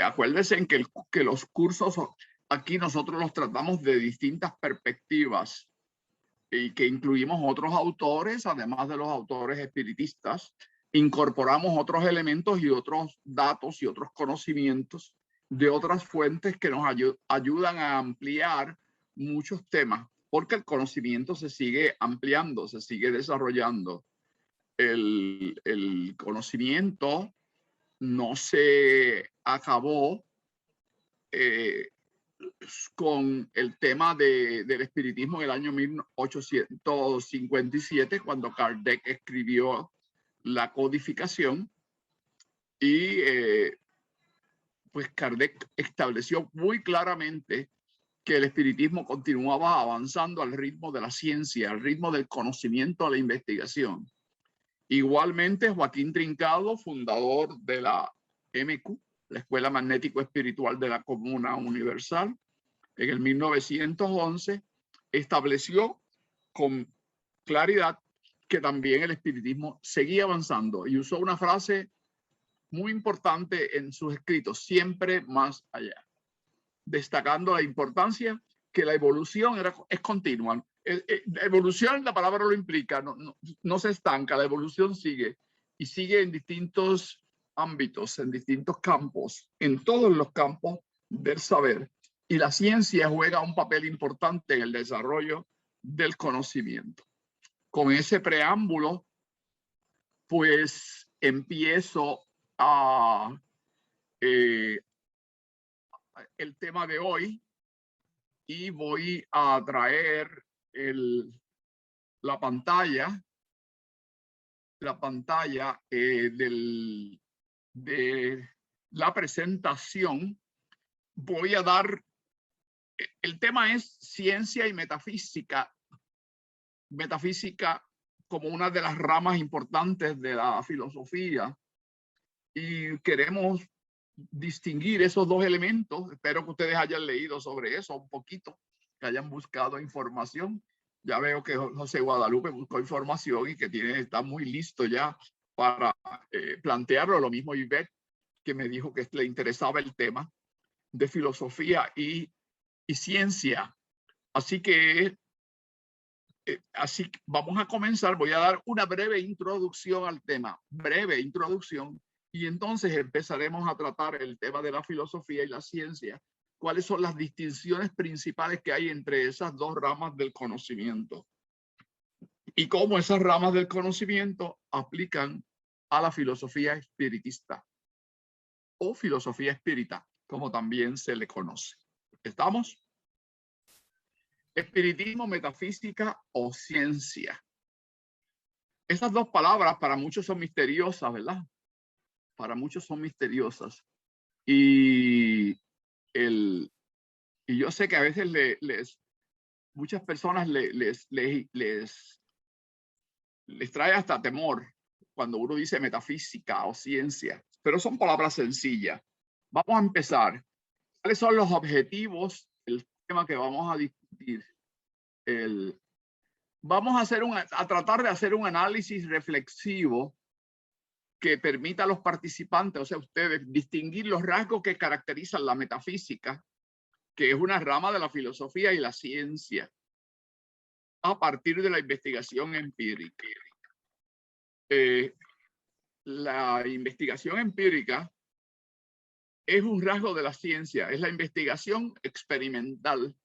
Acuérdense en que los cursos aquí nosotros los tratamos de distintas perspectivas y que incluimos otros autores, además de los autores espiritistas, incorporamos otros elementos y otros datos y otros conocimientos de otras fuentes que nos ayudan a ampliar muchos temas, porque el conocimiento se sigue ampliando, se sigue desarrollando. El conocimiento no se acabó con el tema del espiritismo en el año 1857, cuando Kardec escribió la codificación y pues Kardec estableció muy claramente que el espiritismo continuaba avanzando al ritmo de la ciencia, al ritmo del conocimiento, a la investigación. Igualmente, Joaquín Trincado, fundador de la MQ, la Escuela Magnético Espiritual de la Comuna Universal, en el 1911, estableció con claridad que también el espiritismo seguía avanzando y usó una frase muy importante en sus escritos: siempre más allá, destacando la importancia que la evolución es continua. La evolución, la palabra lo implica, no se estanca, la evolución sigue y sigue en distintos ámbitos, en distintos campos, en todos los campos del saber. Y la ciencia juega un papel importante en el desarrollo del conocimiento. Con ese preámbulo, pues empiezo a el tema de hoy y voy a traer la pantalla de la presentación. Voy a dar, el tema es ciencia y metafísica como una de las ramas importantes de la filosofía, y queremos distinguir esos dos elementos. Espero que ustedes hayan leído sobre eso un poquito, que hayan buscado información. Ya veo que José Guadalupe buscó información y que está muy listo ya para plantearlo. Lo mismo Ivette, que me dijo que le interesaba el tema de filosofía y ciencia. Así que vamos a comenzar. Voy a dar una breve introducción al tema, breve introducción, y entonces empezaremos a tratar el tema de la filosofía y la ciencia. ¿Cuáles son las distinciones principales que hay entre esas dos ramas del conocimiento? Y cómo esas ramas del conocimiento aplican a la filosofía espiritista o filosofía espírita, como también se le conoce. ¿Estamos? Espiritismo, metafísica o ciencia. Esas dos palabras para muchos son misteriosas, ¿verdad? Para muchos son misteriosas. Y yo sé que a veces muchas personas les trae hasta temor cuando uno dice metafísica o ciencia, pero son palabras sencillas. Vamos a empezar. ¿Cuáles son los objetivos del tema que vamos a discutir? Vamos a tratar de hacer un análisis reflexivo que permita a los participantes, o sea, ustedes, distinguir los rasgos que caracterizan la metafísica, que es una rama de la filosofía y la ciencia, a partir de la investigación empírica. La investigación empírica es un rasgo de la ciencia, es la investigación experimental.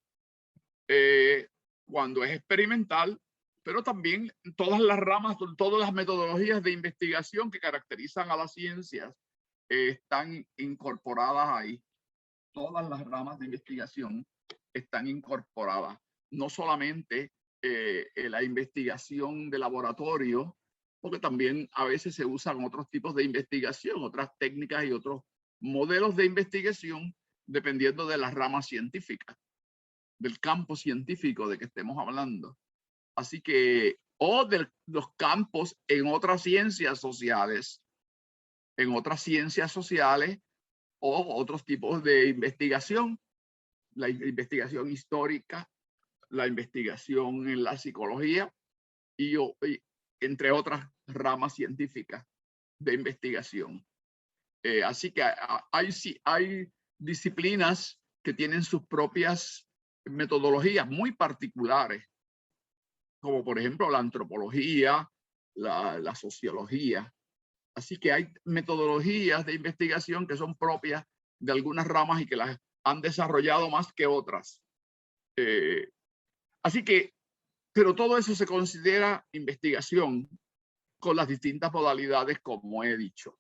Cuando es experimental, pero también todas las ramas, todas las metodologías de investigación que caracterizan a las ciencias están incorporadas ahí. Todas las ramas de investigación están incorporadas. No solamente la investigación de laboratorio, porque también a veces se usan otros tipos de investigación, otras técnicas y otros modelos de investigación, dependiendo de las ramas científicas, del campo científico de que estemos hablando. Así que, o de los campos en otras ciencias sociales, o otros tipos de investigación, la investigación histórica, la investigación en la psicología y entre otras ramas científicas de investigación. Así que hay disciplinas que tienen sus propias metodologías muy particulares, como por ejemplo la antropología, la sociología. Así que hay metodologías de investigación que son propias de algunas ramas y que las han desarrollado más que otras. Así que, pero todo eso se considera investigación con las distintas modalidades, como he dicho.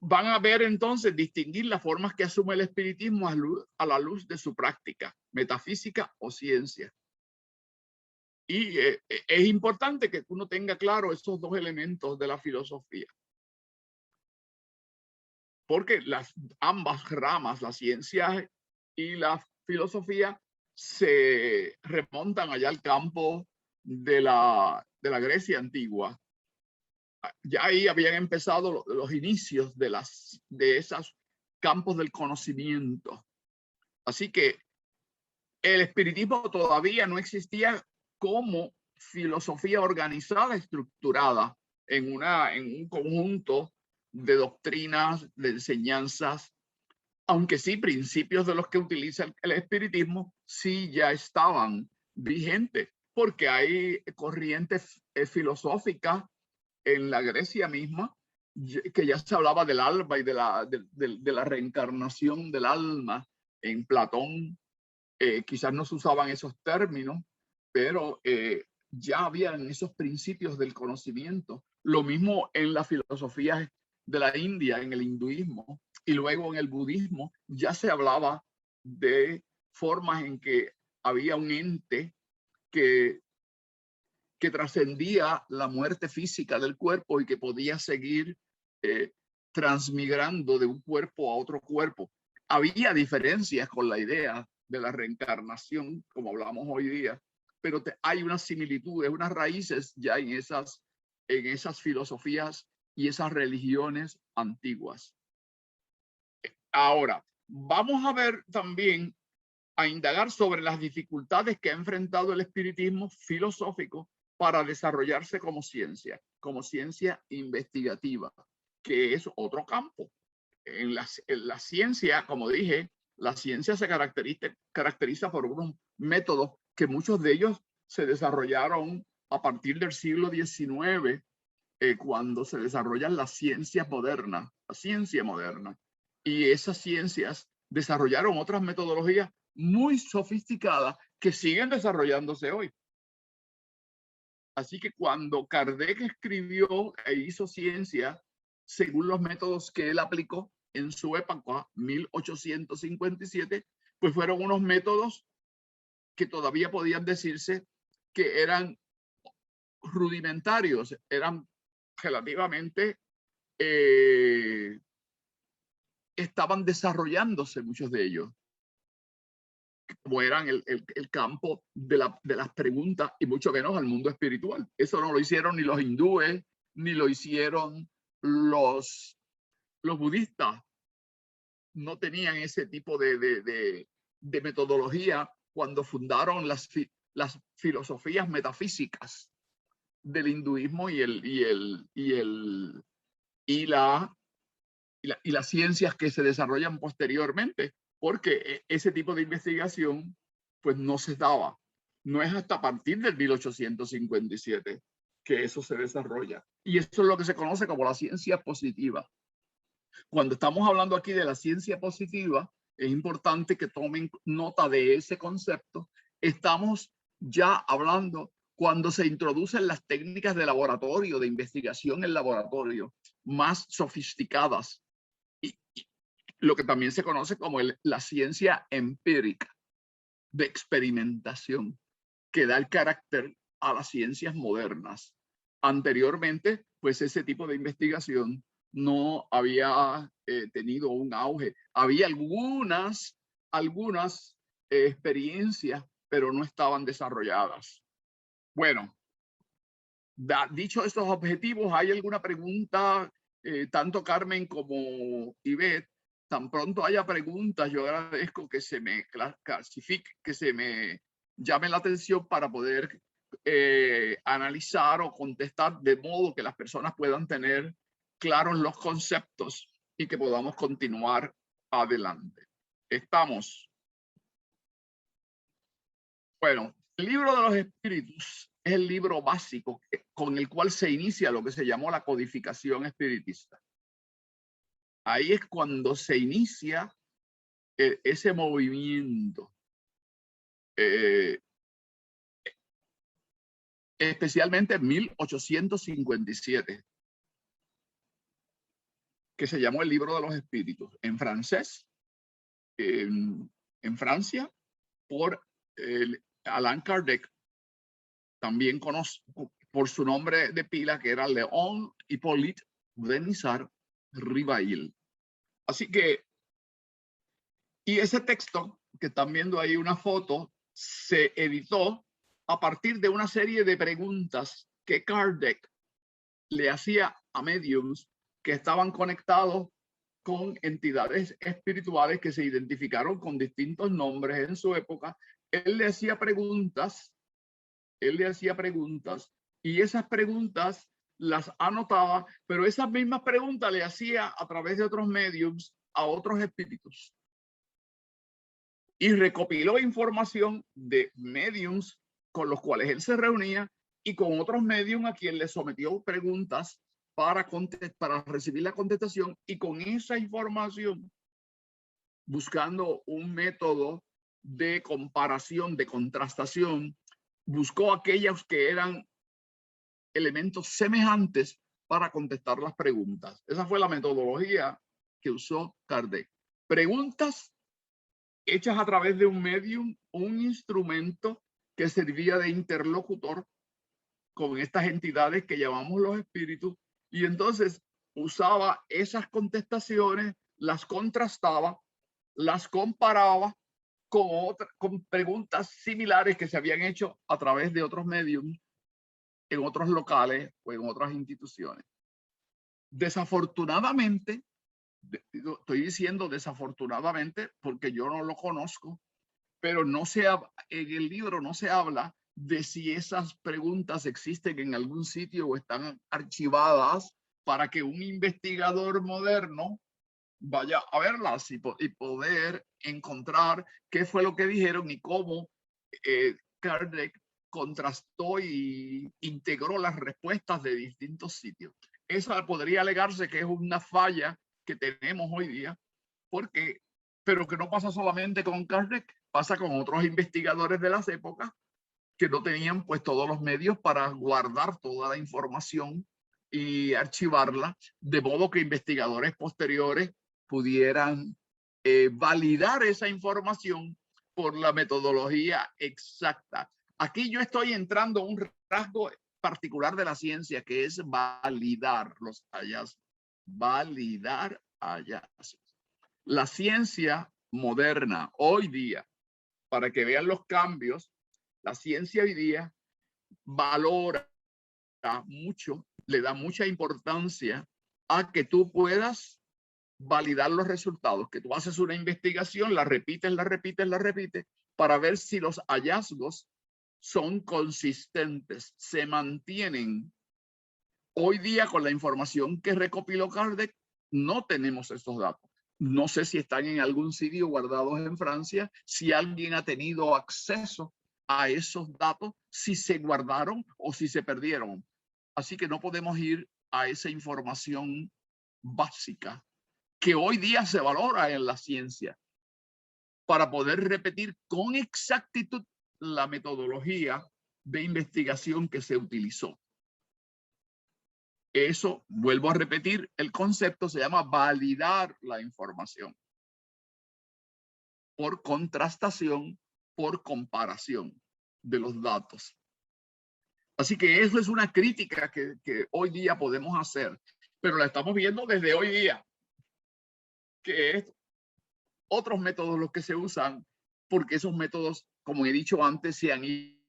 Van a ver entonces distinguir las formas que asume el espiritismo a la luz de su práctica, metafísica o ciencia. Y es importante que uno tenga claro esos dos elementos de la filosofía. Porque ambas ramas, la ciencia y la filosofía, se remontan allá al campo de la Grecia antigua. Ya ahí habían empezado los inicios de esos campos del conocimiento. Así que el espiritismo todavía no existía como filosofía organizada, estructurada en un conjunto de doctrinas, de enseñanzas, aunque sí principios de los que utiliza el espiritismo sí ya estaban vigentes, porque hay corrientes filosóficas en la Grecia misma que ya se hablaba del alma y de la reencarnación del alma. En Platón quizás no se usaban esos términos, pero ya habían esos principios del conocimiento. Lo mismo en la filosofía de la India, en el hinduismo, y luego en el budismo, ya se hablaba de formas en que había un ente que trascendía la muerte física del cuerpo y que podía seguir transmigrando de un cuerpo a otro cuerpo. Había diferencias con la idea de la reencarnación, como hablamos hoy día, pero hay unas similitudes, unas raíces ya en esas filosofías y esas religiones antiguas. Ahora, vamos a ver también, a indagar sobre las dificultades que ha enfrentado el espiritismo filosófico para desarrollarse como ciencia investigativa, que es otro campo. En la ciencia, como dije, la ciencia se caracteriza por unos métodos que muchos de ellos se desarrollaron a partir del siglo XIX, cuando se desarrollan las ciencias modernas, la ciencia moderna. Y esas ciencias desarrollaron otras metodologías muy sofisticadas que siguen desarrollándose hoy. Así que cuando Kardec escribió e hizo ciencia según los métodos que él aplicó en su época, 1857, pues fueron unos métodos que todavía podían decirse que eran rudimentarios, eran relativamente, estaban desarrollándose muchos de ellos, como eran el campo de las preguntas y mucho menos al mundo espiritual. Eso no lo hicieron ni los hindúes, ni lo hicieron los budistas. No tenían ese tipo de metodología cuando fundaron las filosofías metafísicas del hinduismo y las ciencias que se desarrollan posteriormente, porque ese tipo de investigación pues no se daba. No es hasta a partir del 1857 que eso se desarrolla. Y eso es lo que se conoce como la ciencia positiva. Cuando estamos hablando aquí de la ciencia positiva, es importante que tomen nota de ese concepto. Estamos ya hablando cuando se introducen las técnicas de laboratorio, de investigación en laboratorio, más sofisticadas, y lo que también se conoce como la ciencia empírica de experimentación, que da el carácter a las ciencias modernas. Anteriormente, pues ese tipo de investigación no había tenido un auge. Había algunas experiencias, pero no estaban desarrolladas. Bueno, dicho estos objetivos, ¿hay alguna pregunta? Tanto Carmen como Ivette, tan pronto haya preguntas, yo agradezco que se me clasifique, que se me llame la atención para poder analizar o contestar de modo que las personas puedan tener claros los conceptos y que podamos continuar adelante. Estamos. Bueno, el libro de los espíritus es el libro básico con el cual se inicia lo que se llamó la codificación espiritista. Ahí es cuando se inicia ese movimiento, especialmente en 1857, que se llamó el libro de los espíritus, en francés, en Francia, por Allan Kardec, también conocido por su nombre de pila, que era Léon Hippolyte Denisard Rivail. Así que, y ese texto, que están viendo ahí una foto, se editó a partir de una serie de preguntas que Kardec le hacía a mediums que estaban conectados con entidades espirituales que se identificaron con distintos nombres en su época. Él le hacía preguntas y esas preguntas las anotaba, pero esas mismas preguntas le hacía a través de otros mediums a otros espíritus. Y recopiló información de mediums con los cuales él se reunía y con otros mediums a quien le sometió preguntas para recibir la contestación, y con esa información, buscando un método de comparación, de contrastación, buscó aquellos que eran elementos semejantes para contestar las preguntas. Esa fue la metodología que usó Kardec. Preguntas hechas a través de un medium, un instrumento que servía de interlocutor con estas entidades que llamamos los espíritus, y entonces usaba esas contestaciones, las contrastaba, las comparaba con preguntas similares que se habían hecho a través de otros mediums en otros locales o en otras instituciones. Desafortunadamente, estoy diciendo desafortunadamente porque yo no lo conozco, pero no en el libro no se habla de si esas preguntas existen en algún sitio o están archivadas para que un investigador moderno vaya a verlas y poder encontrar qué fue lo que dijeron y cómo Kardec contrastó y integró las respuestas de distintos sitios. Esa podría alegarse que es una falla que tenemos hoy día, pero que no pasa solamente con Kardec, pasa con otros investigadores de las épocas que no tenían pues todos los medios para guardar toda la información y archivarla, de modo que investigadores posteriores pudieran validar esa información por la metodología exacta. Aquí yo estoy entrando a un rasgo particular de la ciencia, que es validar los hallazgos. Validar hallazgos. La ciencia moderna hoy día, para que vean los cambios, la ciencia hoy día valora mucho, le da mucha importancia a que tú puedas validar los resultados, que tú haces una investigación, la repites, para ver si los hallazgos son consistentes, se mantienen. Hoy día, con la información que recopiló Kardec, no tenemos estos datos. No sé si están en algún sitio guardados en Francia, si alguien ha tenido acceso a esos datos, si se guardaron o si se perdieron. Así que no podemos ir a esa información básica que hoy día se valora en la ciencia para poder repetir con exactitud la metodología de investigación que se utilizó. Eso, vuelvo a repetir, el concepto se llama validar la información por contrastación, por comparación de los datos. Así que eso es una crítica que hoy día podemos hacer, pero la estamos viendo desde hoy día, que es otros métodos los que se usan, porque esos métodos, como he dicho antes, se han ido.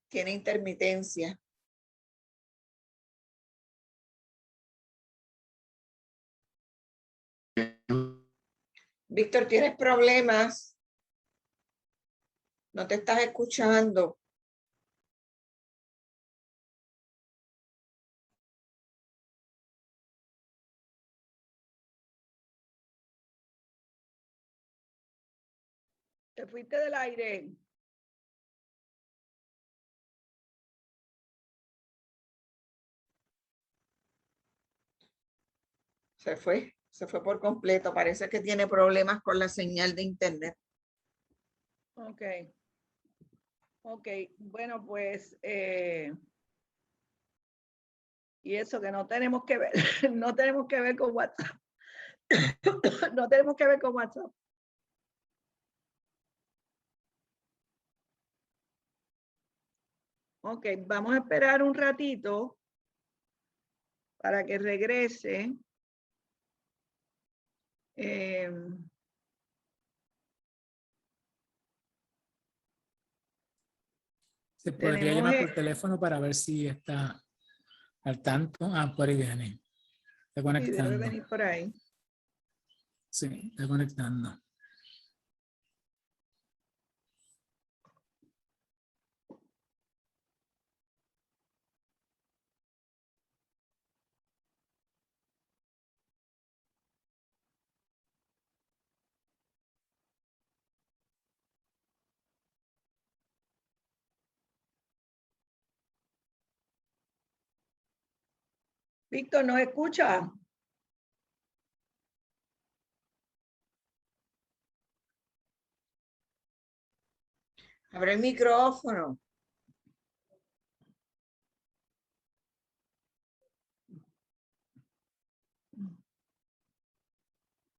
Tiene intermitencia. Víctor, ¿tienes problemas? No te estás escuchando. Te fuiste del aire. Se fue por completo. Parece que tiene problemas con la señal de internet. Ok. Ok, bueno, pues, y eso que no tenemos que ver, no tenemos que ver con WhatsApp. No tenemos que ver con WhatsApp. Ok, vamos a esperar un ratito para que regrese. Se podría Tenemos llamar por teléfono para ver si está al tanto. Ah, por ahí viene. Está sí, debe conectando. venir por ahí. Sí, está conectando. Víctor, ¿nos escucha? Abre el micrófono.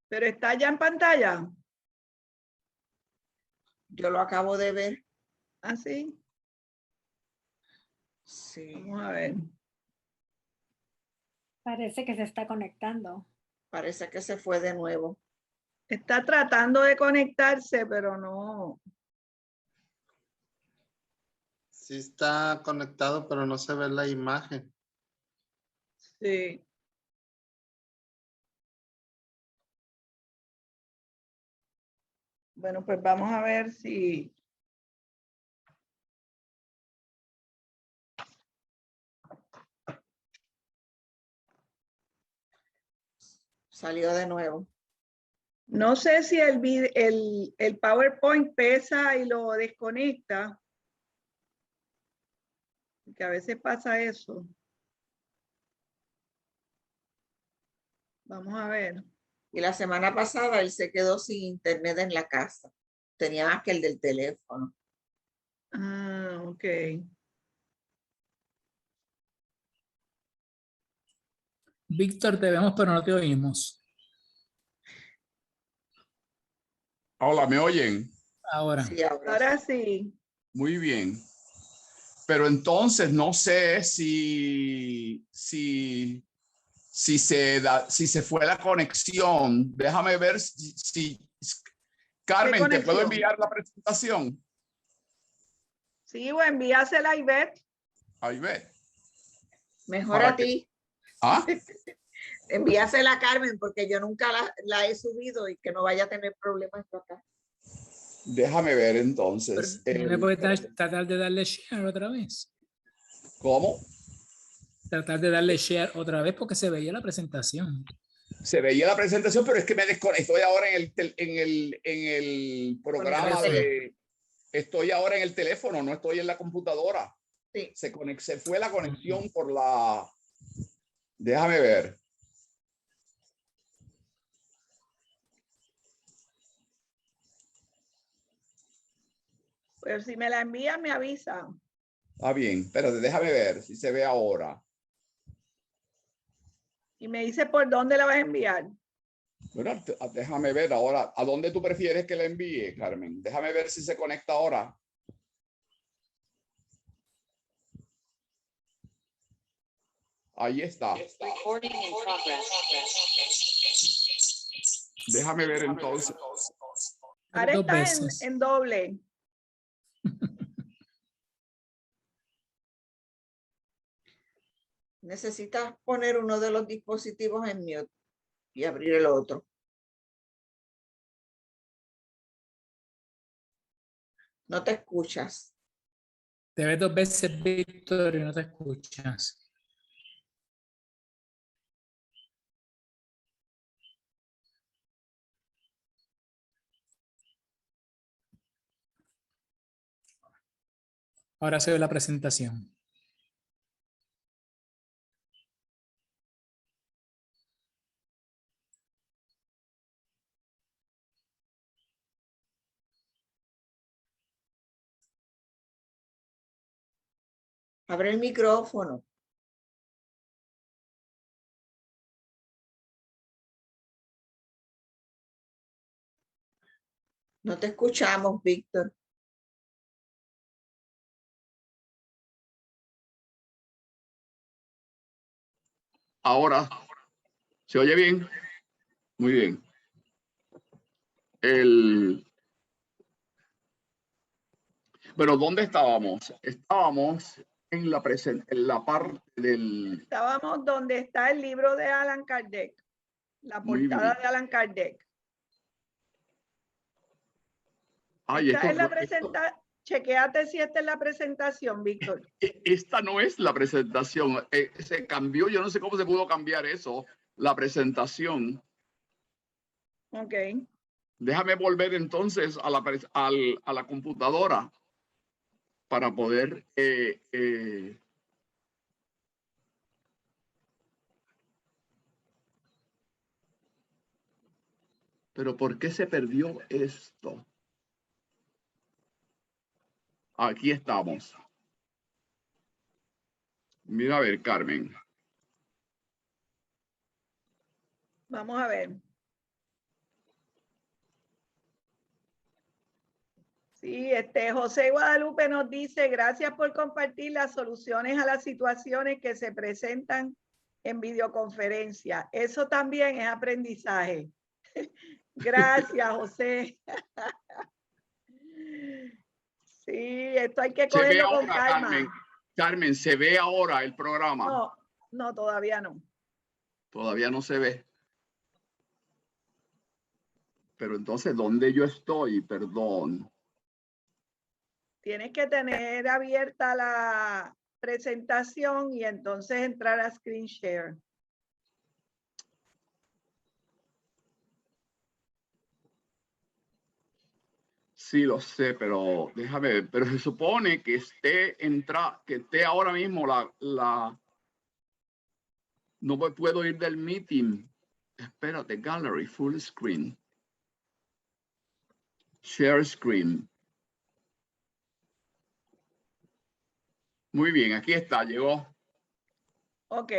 Pero está ya en pantalla. Yo lo acabo de ver. Así. Sí, Vamos a ver. Parece que se está conectando. parece que se fue de nuevo. Está tratando de conectarse, pero no. Sí está conectado, pero no se ve la imagen. Sí. Bueno, pues vamos a ver si. Salió de nuevo. No sé si el PowerPoint pesa y lo desconecta. Que a veces pasa eso. Vamos a ver. Y la semana pasada él se quedó sin internet en la casa. Tenía más que el del teléfono. Ah, ok. Víctor, te vemos, pero no te oímos. Hola, ¿me oyen? Ahora. Sí, Ahora sí. Muy bien. Pero entonces no sé si se fue la conexión. Déjame ver si Carmen, ¿te puedo conexión? enviar la presentación? Sí, o envíasela a Ivette. Ahí ve. Mejor ¿Para a qué? ti. ¿Ah? Envíasela a Carmen porque yo nunca la he subido y que no vaya a tener problemas yo acá. Déjame ver entonces. ¿No le puedes tratar de darle share otra vez? ¿Cómo? Tratar de darle share otra vez porque se veía la presentación. Se veía la presentación, pero es que me desconecté. Estoy ahora en el programa de... Estoy ahora en el teléfono, no estoy en la computadora. Sí. Se fue la conexión por la... Déjame ver. Pues si me la envía, me avisa. Ah, bien, pero déjame ver si se ve ahora. Y me dice por dónde la vas a enviar. Bueno, déjame ver ahora. ¿A dónde tú prefieres que la envíe, Carmen? Déjame ver si se conecta ahora. Ahí está. Déjame ver entonces. Ahora Dos está veces. en doble. Necesitas poner uno de los dispositivos en mute y abrir el otro. No te escuchas. Te ves 2 veces, Víctor, y no te escuchas. Ahora se ve la presentación. Abre el micrófono. No te escuchamos, Víctor. Ahora, ¿se oye bien? Muy bien. Pero ¿dónde estábamos? Estábamos en la parte del... Estábamos donde está el libro de Allan Kardec, la Muy portada bien. de Allan Kardec. Ay, Esta es la esto- presentación. Chequéate si esta es la presentación, Víctor. esta no es la presentación. Se cambió, yo no sé cómo se pudo cambiar eso, la presentación. Ok. Déjame volver entonces a la computadora para poder... Pero ¿por qué se perdió esto? Aquí estamos. Mira a ver, Carmen. Vamos a ver. Sí, José Guadalupe nos dice, gracias por compartir las soluciones a las situaciones que se presentan en videoconferencia. Eso también es aprendizaje. Gracias, José. Sí, esto hay que Se ve cogerlo con ahora, calma. Carmen. Carmen, ¿se ve ahora el programa? No, no, todavía no. Todavía no se ve. Pero entonces, ¿dónde yo estoy? Perdón. Tienes que tener abierta la presentación y entonces entrar a Screen Share. Sí, lo sé, pero déjame ver. Pero se supone que esté ahora mismo no me puedo ir del meeting. Espérate, gallery, full screen. Share screen. Muy bien, aquí está, llegó. Ok,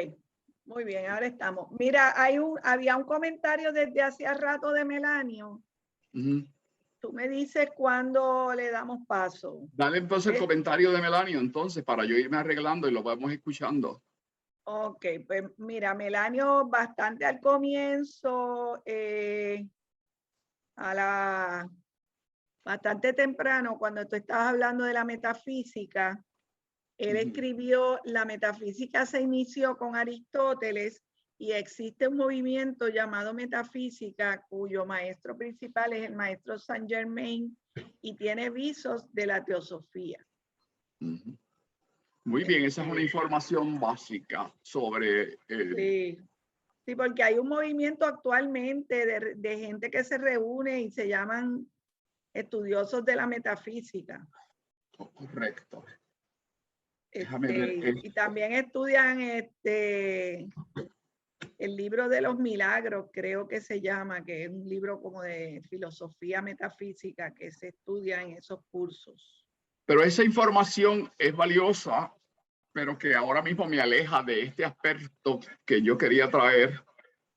muy bien, ahora estamos. Mira, había un comentario desde hacía rato de Melanio. Ujú. Tú me dices cuándo le damos paso. Dale entonces el comentario de Melanio, entonces, para yo irme arreglando y lo vamos escuchando. Ok, pues mira, Melanio bastante al comienzo, bastante temprano, cuando tú estabas hablando de la metafísica, él Ujú. escribió, la metafísica se inició con Aristóteles y existe un movimiento llamado metafísica cuyo maestro principal es el maestro Saint Germain y tiene visos de la teosofía. Ujú. Muy bien, esa es una información básica sobre... Sí. Sí, porque hay un movimiento actualmente de gente que se reúne y se llaman estudiosos de la metafísica. Correcto. Déjame ver Y también estudian el libro de los milagros, creo que se llama, que es un libro como de filosofía metafísica que se estudia en esos cursos. Pero esa información es valiosa, pero que ahora mismo me aleja de este aspecto que yo quería traer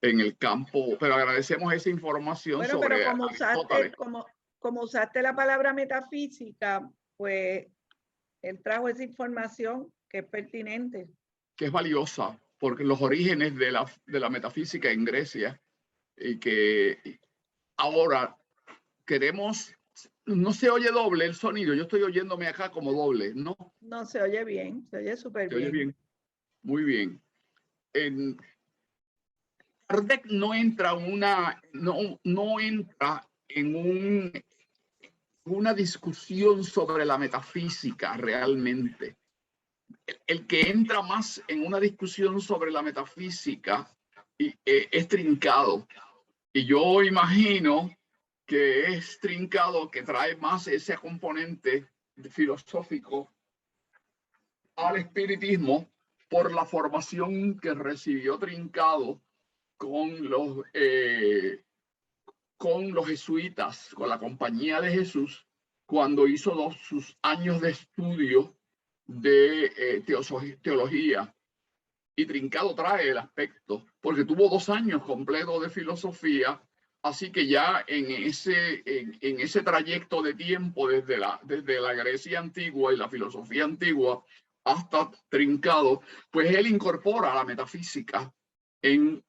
en el campo. Pero agradecemos esa información Bueno, sobre pero Aristóteles. como usaste la palabra metafísica, pues él trajo esa información que es pertinente. Que es valiosa, porque los orígenes de la metafísica en Grecia, y que ahora queremos, no se oye doble el sonido, yo estoy oyéndome acá como doble, ¿no? No, se oye bien, se oye súper Se oye bien. bien, muy bien. Kardec no entra en un una discusión sobre la metafísica realmente. El que entra más en una discusión sobre la metafísica es Trincado. Y yo imagino que es Trincado que trae más ese componente filosófico al espiritismo por la formación que recibió Trincado con los jesuitas, con la Compañía de Jesús, cuando hizo sus años de estudio de teología. Y Trincado trae el aspecto, porque tuvo 2 años completos de filosofía, así que ya en ese trayecto de tiempo, desde la Grecia antigua y la filosofía antigua hasta Trincado, pues él incorpora la metafísica en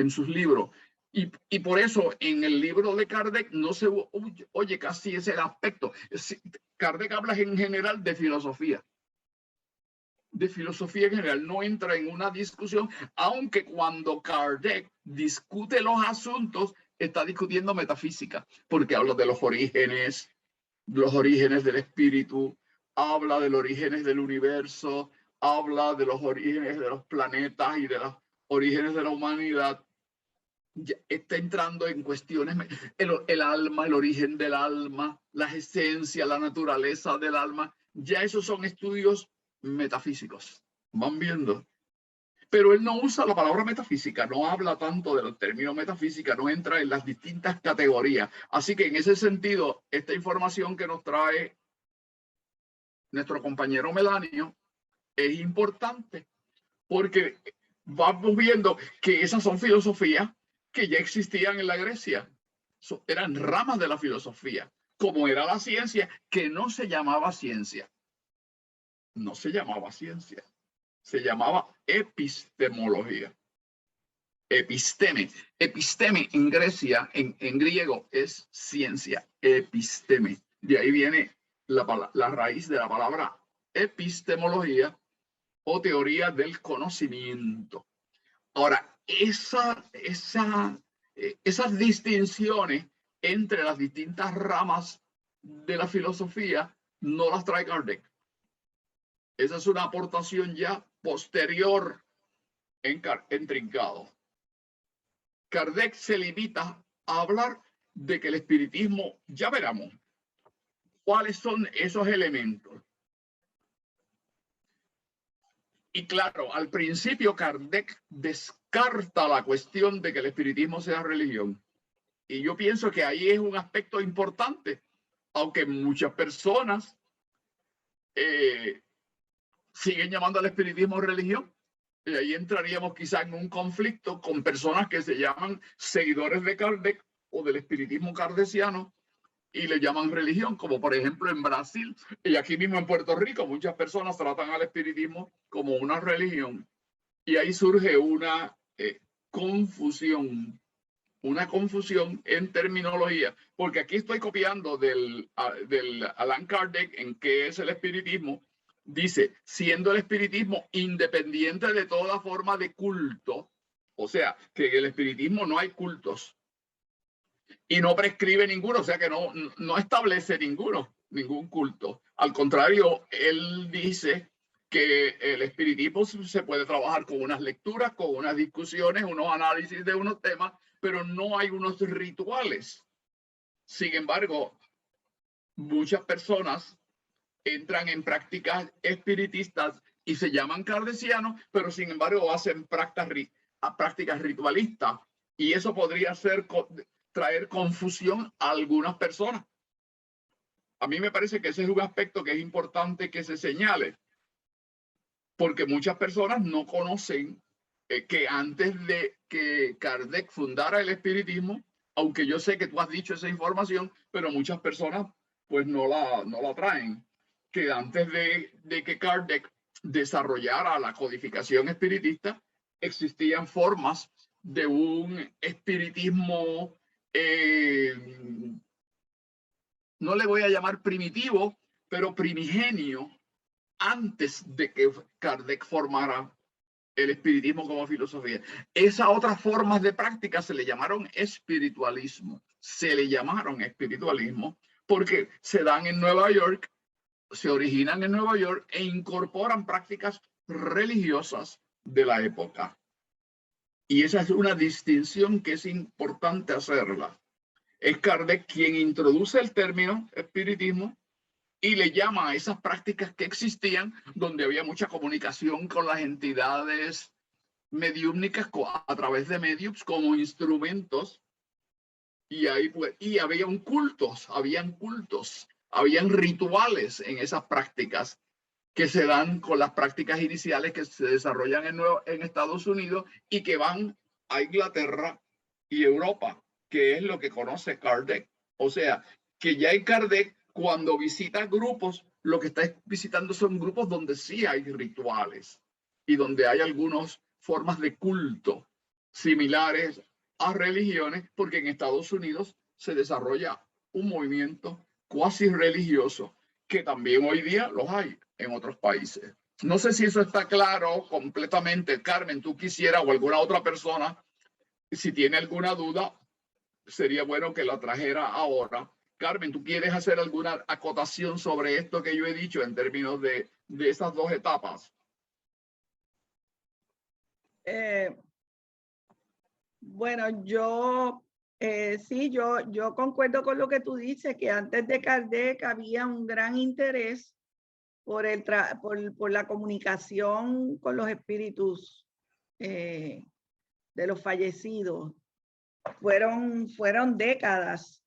sus libros. Y por eso en el libro de Kardec no se oye casi ese aspecto. Kardec habla en general de filosofía. De filosofía en general, no entra en una discusión, aunque cuando Kardec discute los asuntos, está discutiendo metafísica, porque habla de los orígenes del espíritu, habla de los orígenes del universo, habla de los orígenes de los planetas y de los orígenes de la humanidad. Ya está entrando en cuestiones, el alma, el origen del alma, las esencias, la naturaleza del alma. Ya esos son estudios metafísicos. Van viendo. Pero él no usa la palabra metafísica, no habla tanto del término metafísica, no entra en las distintas categorías. Así que en ese sentido, esta información que nos trae nuestro compañero Melanio es importante, porque vamos viendo que esas son filosofías que ya existían en la Grecia. Eran ramas de la filosofía, como era la ciencia, que no se llamaba ciencia. No se llamaba ciencia, se llamaba epistemología. Episteme. Episteme en Grecia, en griego, es ciencia. Episteme. De ahí viene la raíz de la palabra epistemología o teoría del conocimiento. Ahora, esas distinciones entre las distintas ramas de la filosofía no las trae Kardec. Esa es una aportación ya posterior en Trincado. Kardec se limita a hablar de que el espiritismo, ya veremos cuáles son esos elementos. Y claro, al principio Kardec descarta la cuestión de que el espiritismo sea religión. Y yo pienso que ahí es un aspecto importante, aunque muchas personas siguen llamando al espiritismo religión. Y ahí entraríamos quizá en un conflicto con personas que se llaman seguidores de Kardec o del espiritismo kardeciano y le llaman religión, como por ejemplo en Brasil y aquí mismo en Puerto Rico, muchas personas tratan al espiritismo como una religión. Y ahí surge una confusión en terminología, porque aquí estoy copiando del Allan Kardec en qué es el espiritismo. Dice, siendo el espiritismo independiente de toda forma de culto, o sea, que en el espiritismo no hay cultos y no prescribe ninguno, o sea que no establece ningún culto. Al contrario, él dice que el espiritismo se puede trabajar con unas lecturas, con unas discusiones, unos análisis de unos temas, pero no hay unos rituales. Sin embargo, muchas personas entran en prácticas espiritistas y se llaman kardecianos, pero sin embargo hacen prácticas ritualistas. Y eso podría traer confusión a algunas personas. A mí me parece que ese es un aspecto que es importante que se señale, porque muchas personas no conocen que antes de que Kardec fundara el espiritismo, aunque yo sé que tú has dicho esa información, pero muchas personas pues no la traen, que antes de que Kardec desarrollara la codificación espiritista, existían formas de un espiritismo, no le voy a llamar primitivo, pero primigenio, antes de que Kardec formara el espiritismo como filosofía. Esas otras formas de práctica se le llamaron espiritualismo. Se le llamaron espiritualismo porque se dan en Nueva York, se originan en Nueva York e incorporan prácticas religiosas de la época. Y esa es una distinción que es importante hacerla. Es Kardec quien introduce el término espiritismo y le llama a esas prácticas que existían, donde había mucha comunicación con las entidades mediúmnicas a través de mediums como instrumentos. Y ahí pues, y habían cultos, habían rituales en esas prácticas que se dan con las prácticas iniciales que se desarrollan en Estados Unidos y que van a Inglaterra y Europa, que es lo que conoce Kardec. O sea, que ya en Kardec, cuando visita grupos, lo que está visitando son grupos donde sí hay rituales y donde hay algunas formas de culto similares a religiones, porque en Estados Unidos se desarrolla un movimiento cuasi religioso que también hoy día los hay en otros países. No sé si eso está claro completamente. Carmen, tú quisieras o alguna otra persona, si tiene alguna duda, sería bueno que la trajera ahora. Carmen, ¿tú quieres hacer alguna acotación sobre esto que yo he dicho en términos de esas dos etapas? Bueno, sí, yo concuerdo con lo que tú dices, que antes de Kardec había un gran interés por la comunicación con los espíritus de los fallecidos. Fueron décadas,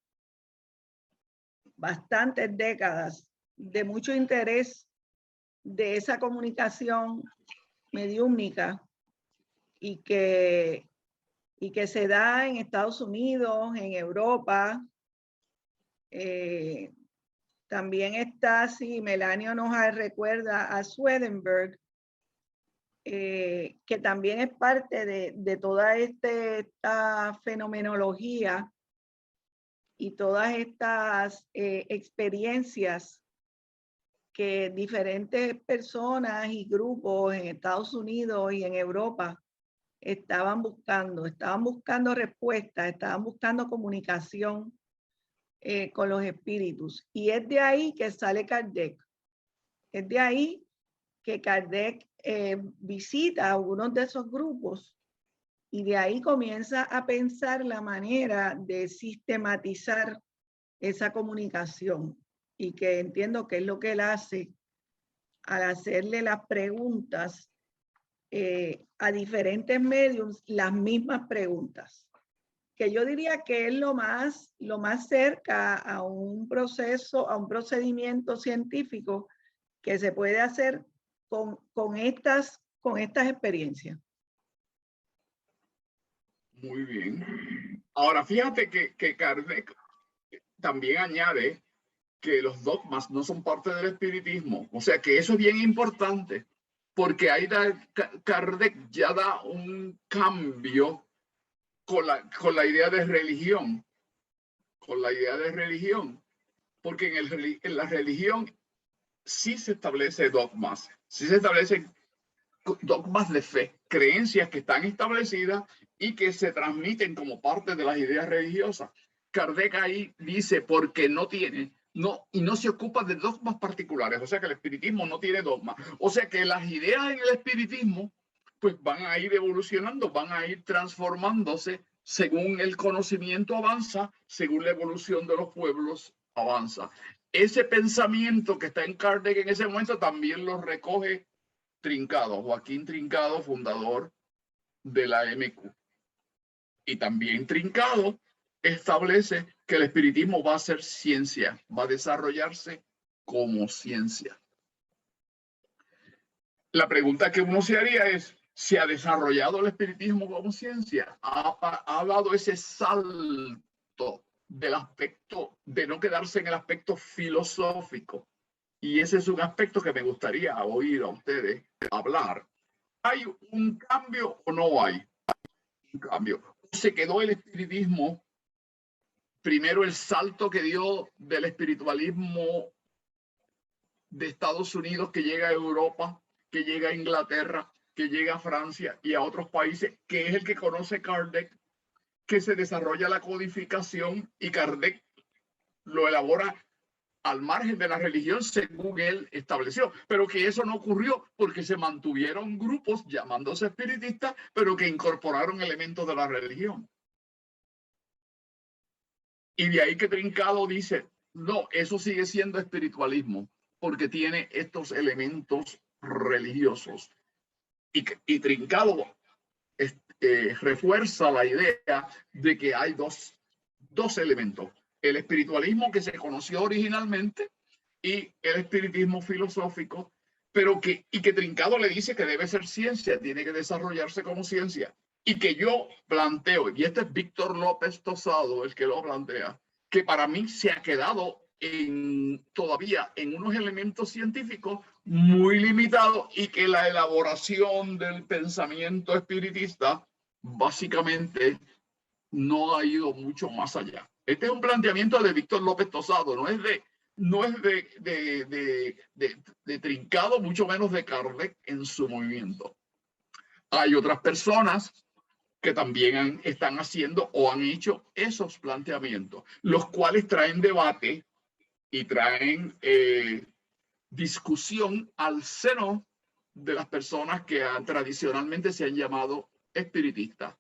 bastantes décadas, de mucho interés de esa comunicación mediúmnica y que se da en Estados Unidos, en Europa. También está, si Melanio nos recuerda, a Swedenborg, que también es parte de toda esta fenomenología y todas estas experiencias que diferentes personas y grupos en Estados Unidos y en Europa estaban buscando respuestas, estaban buscando comunicación con los espíritus. Y es de ahí que sale Kardec. Es de ahí que Kardec visita a algunos de esos grupos y de ahí comienza a pensar la manera de sistematizar esa comunicación, y que entiendo que es lo que él hace al hacerle las preguntas a diferentes mediums, las mismas preguntas, que yo diría que es lo más cerca a un procedimiento científico que se puede hacer con estas experiencias. Muy bien. Ahora, fíjate que Kardec también añade que los dogmas no son parte del espiritismo. O sea, que eso es bien importante, porque ahí Kardec ya da un cambio con la idea de religión. Con la idea de religión. Porque en la religión sí se establece dogmas. Sí se establecen dogmas de fe, creencias que están establecidas y que se transmiten como parte de las ideas religiosas. Kardec ahí dice porque no se ocupa de dogmas particulares, o sea que el espiritismo no tiene dogmas, o sea que las ideas en el espiritismo pues van a ir evolucionando, van a ir transformándose según el conocimiento avanza, según la evolución de los pueblos avanza. Ese pensamiento que está en Kardec en ese momento también lo recoge Trincado, Joaquín Trincado, fundador de la MQ. Y también Trincado establece que el espiritismo va a ser ciencia, va a desarrollarse como ciencia. La pregunta que uno se haría es, ¿se ha desarrollado el espiritismo como ciencia? ¿Ha dado ese salto del aspecto, de no quedarse en el aspecto filosófico? Y ese es un aspecto que me gustaría oír a ustedes hablar. ¿Hay un cambio o no hay un cambio? ¿Se quedó el espiritismo, primero el salto que dio del espiritualismo de Estados Unidos que llega a Europa, que llega a Inglaterra, que llega a Francia y a otros países, que es el que conoce Kardec, que se desarrolla la codificación y Kardec lo elabora al margen de la religión según él estableció, pero que eso no ocurrió porque se mantuvieron grupos llamándose espiritistas, pero que incorporaron elementos de la religión. Y de ahí que Trincado dice, no, eso sigue siendo espiritualismo, porque tiene estos elementos religiosos. Y Trincado refuerza la idea de que hay dos elementos. El espiritualismo que se conoció originalmente y el espiritismo filosófico, pero que Trincado le dice que debe ser ciencia, tiene que desarrollarse como ciencia. Y que yo planteo, y este es Víctor López Tosado el que lo plantea, que para mí se ha quedado todavía en unos elementos científicos muy limitados y que la elaboración del pensamiento espiritista básicamente no ha ido mucho más allá. Este es un planteamiento de Víctor López Tosado, no es de Trincado, mucho menos de Kardec en su movimiento. Hay otras personas que también están haciendo o han hecho esos planteamientos, los cuales traen debate y traen discusión al seno de las personas que tradicionalmente se han llamado espiritistas.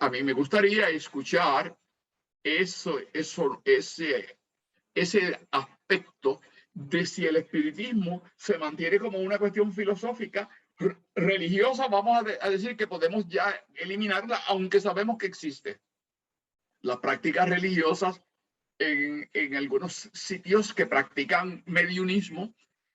A mí me gustaría escuchar ese aspecto de si el espiritismo se mantiene como una cuestión filosófica religiosa, vamos a decir que podemos ya eliminarla, aunque sabemos que existe. Las prácticas religiosas en algunos sitios que practican mediunismo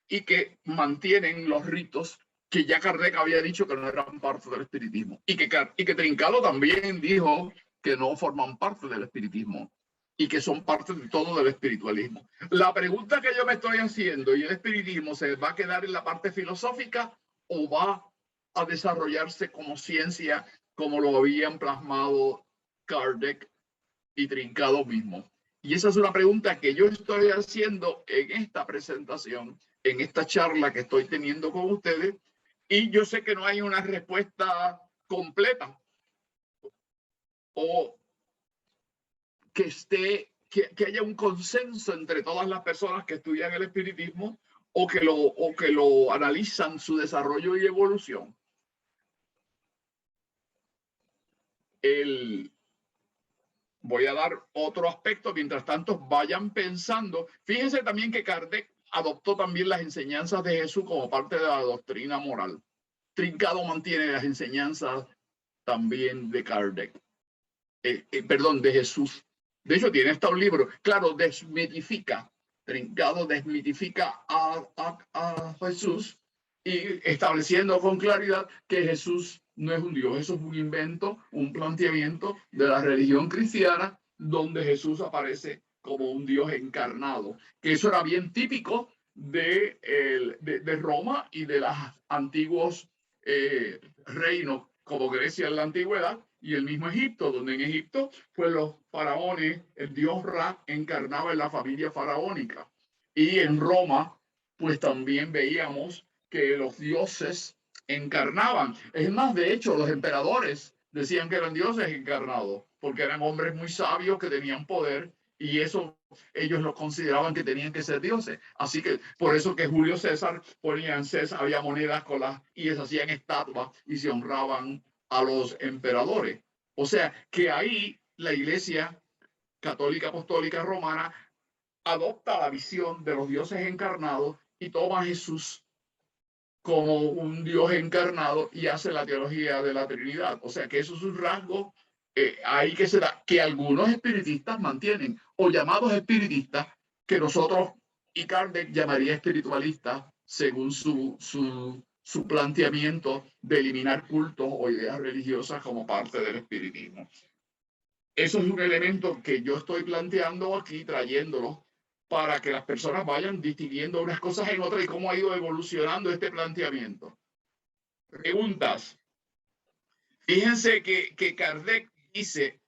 y que mantienen los ritos que ya Kardec había dicho que no eran parte del espiritismo. Y que Trincado también dijo que no forman parte del espiritismo y que son parte de todo del espiritualismo. La pregunta que yo me estoy haciendo, ¿y el espiritismo se va a quedar en la parte filosófica o va a desarrollarse como ciencia, como lo habían plasmado Kardec y Trincado mismo? Y esa es una pregunta que yo estoy haciendo en esta presentación, en esta charla que estoy teniendo con ustedes, y yo sé que no hay una respuesta completa o que haya un consenso entre todas las personas que estudian el espiritismo o que lo analizan su desarrollo y evolución. Voy a dar otro aspecto, mientras tanto vayan pensando. Fíjense también que Kardec adoptó también las enseñanzas de Jesús como parte de la doctrina moral. Trincado mantiene las enseñanzas también de Kardec, de Jesús. De hecho, tiene hasta un libro, claro, Trincado desmitifica a Jesús y estableciendo con claridad que Jesús no es un Dios, eso es un invento, un planteamiento de la religión cristiana donde Jesús aparece como un Dios encarnado, que eso era bien típico de Roma y de los antiguos reinos como Grecia en la antigüedad y el mismo Egipto, donde en Egipto pues los faraones, el dios Ra encarnaba en la familia faraónica, y en Roma pues también veíamos que los dioses encarnaban. Es más, de hecho, los emperadores decían que eran dioses encarnados porque eran hombres muy sabios que tenían poder y eso ellos lo consideraban que tenían que ser dioses. Así que por eso que Julio César ponían César, había monedas y se hacían estatuas y se honraban a los emperadores. O sea que ahí la Iglesia Católica Apostólica Romana adopta la visión de los dioses encarnados y toma a Jesús como un Dios encarnado y hace la teología de la Trinidad. O sea que eso es un rasgo ahí que se da, que algunos espiritistas mantienen, o llamados espiritistas, que nosotros y Kardec llamaría espiritualistas según su planteamiento de eliminar cultos o ideas religiosas como parte del espiritismo. Eso es un elemento que yo estoy planteando aquí, trayéndolo para que las personas vayan distinguiendo unas cosas en otras y cómo ha ido evolucionando este planteamiento. Preguntas. Fíjense que Kardec dice,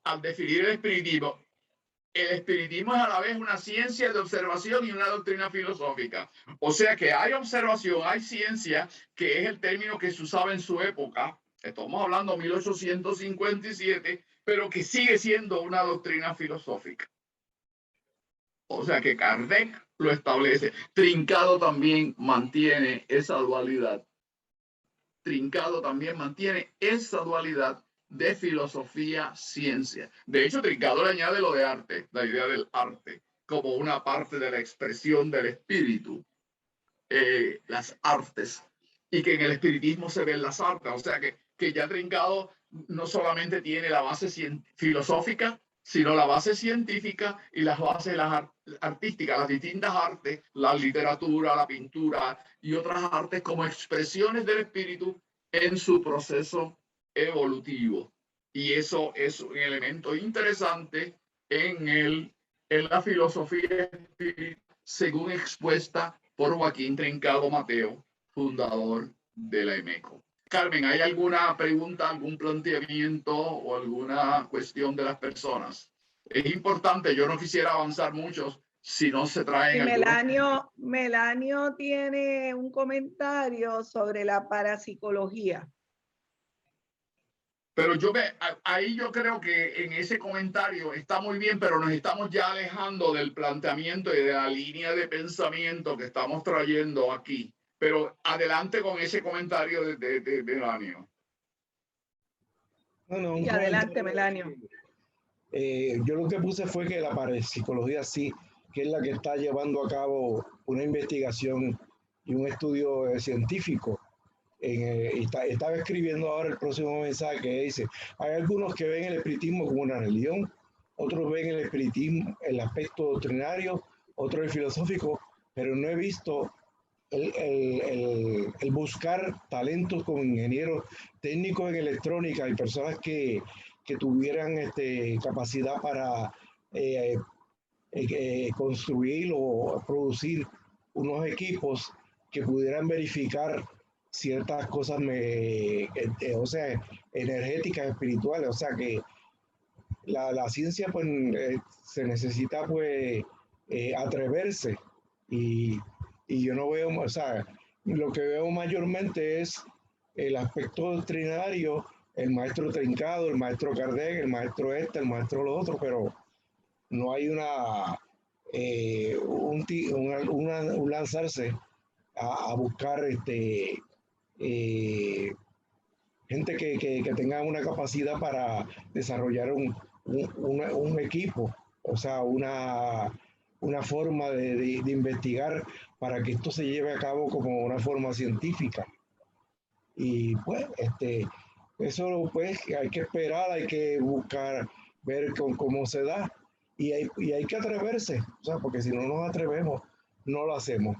al definir el espiritismo es a la vez una ciencia de observación y una doctrina filosófica. O sea que hay observación, hay ciencia, que es el término que se usaba en su época, estamos hablando de 1857, pero que sigue siendo una doctrina filosófica. O sea que Kardec lo establece. Trincado también mantiene esa dualidad. Trincado también mantiene esa dualidad de filosofía-ciencia. De hecho, Trincado le añade lo de arte, la idea del arte, como una parte de la expresión del espíritu, las artes, y que en el espiritismo se ven las artes. O sea que ya Trincado no solamente tiene la base filosófica, sino la base científica y las bases artísticas, las distintas artes, la literatura, la pintura y otras artes como expresiones del espíritu en su proceso evolutivo. Y eso es un elemento interesante en la filosofía espiritual, según expuesta por Joaquín Trincado Mateo, fundador de la EMECO. Carmen, ¿hay alguna pregunta, algún planteamiento o alguna cuestión de las personas? Es importante, yo no quisiera avanzar mucho si no se traen algunos... Melanio tiene un comentario sobre la parapsicología. Pero ahí yo creo que en ese comentario está muy bien, pero nos estamos ya alejando del planteamiento y de la línea de pensamiento que estamos trayendo aquí. Pero adelante con ese comentario de Melanio. No, y adelante, Melanio. Yo lo que puse fue que la parapsicología sí, que es la que está llevando a cabo una investigación y un estudio científico. Estaba escribiendo ahora el próximo mensaje que dice, hay algunos que ven el espiritismo como una religión, otros ven el espiritismo, el aspecto doctrinario, otros el filosófico, pero no he visto el buscar talentos como ingenieros técnicos en electrónica y personas que tuvieran capacidad para construir o producir unos equipos que pudieran verificar ciertas cosas, o sea, energéticas, espirituales. O sea que la ciencia pues se necesita pues atreverse y yo no veo, o sea, lo que veo mayormente es el aspecto doctrinario, el maestro Trincado, el maestro Kardec, el maestro el maestro lo otro, pero no hay un lanzarse a buscar gente que tenga una capacidad para desarrollar un equipo, o sea, una forma de investigar para que esto se lleve a cabo como una forma científica. Y pues, eso pues hay que esperar, hay que buscar, ver cómo se da, y hay que atreverse, o sea, porque si no nos atrevemos, no lo hacemos.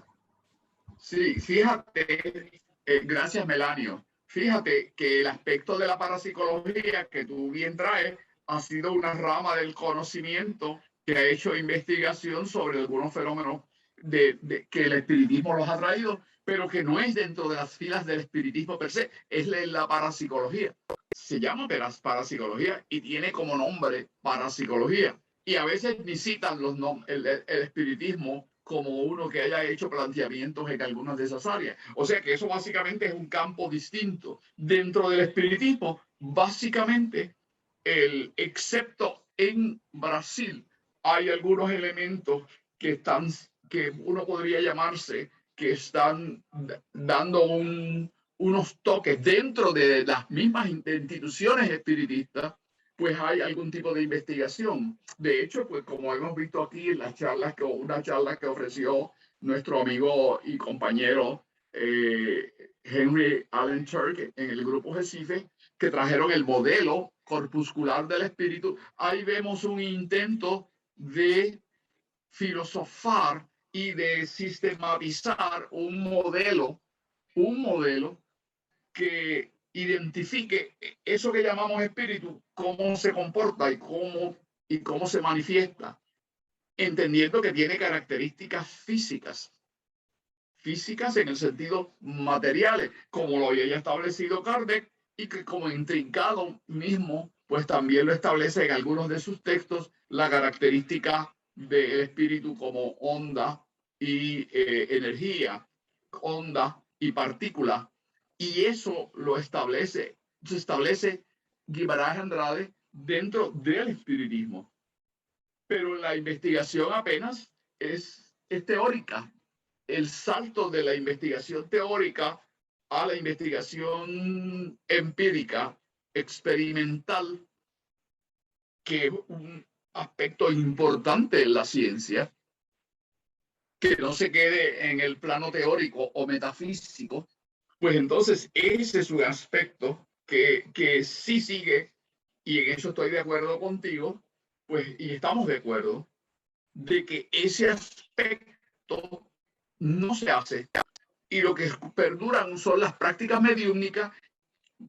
Sí, fíjate, gracias Melanio. Fíjate que el aspecto de la parapsicología que tú bien traes ha sido una rama del conocimiento que ha hecho investigación sobre algunos fenómenos que el espiritismo los ha traído, pero que no es dentro de las filas del espiritismo per se, es la parapsicología. Se llama parapsicología y tiene como nombre parapsicología. Y a veces ni citan el espiritismo como uno que haya hecho planteamientos en algunas de esas áreas. O sea que eso básicamente es un campo distinto. Dentro del espiritismo, básicamente, excepto en Brasil, hay algunos elementos que uno podría llamarse, que están dando unos toques dentro de las mismas instituciones espiritistas, pues hay algún tipo de investigación. De hecho, pues como hemos visto aquí en las charlas, una charla que ofreció nuestro amigo y compañero Henry Allen Turk en el grupo Recife, que trajeron el modelo corpuscular del espíritu, ahí vemos un intento de filosofar y de sistematizar un modelo que identifique eso que llamamos espíritu, cómo se comporta y cómo se manifiesta, entendiendo que tiene características físicas en el sentido materiales, como lo había establecido Kardec, y que como Trincado mismo, pues también lo establece en algunos de sus textos, la característica del espíritu como onda y energía, onda y partícula. Y eso se establece Guimarães Andrade dentro del espiritismo. Pero la investigación apenas es teórica. El salto de la investigación teórica a la investigación empírica, experimental, que es un aspecto importante en la ciencia, que no se quede en el plano teórico o metafísico, pues entonces ese es un aspecto que sí sigue, y en eso estoy de acuerdo contigo, pues, y estamos de acuerdo, de que ese aspecto no se hace, y lo que perduran son las prácticas mediúmnicas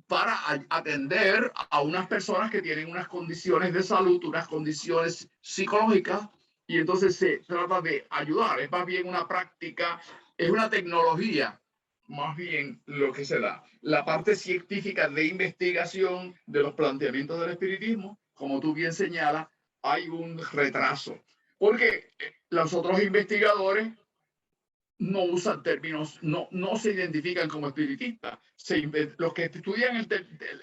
para atender a unas personas que tienen unas condiciones de salud, unas condiciones psicológicas, y entonces se trata de ayudar. Es más bien una práctica, es una tecnología, más bien lo que se da. La parte científica de investigación de los planteamientos del espiritismo, como tú bien señalas, hay un retraso, porque los otros investigadores no usan términos, no se identifican como espiritistas. Los que estudian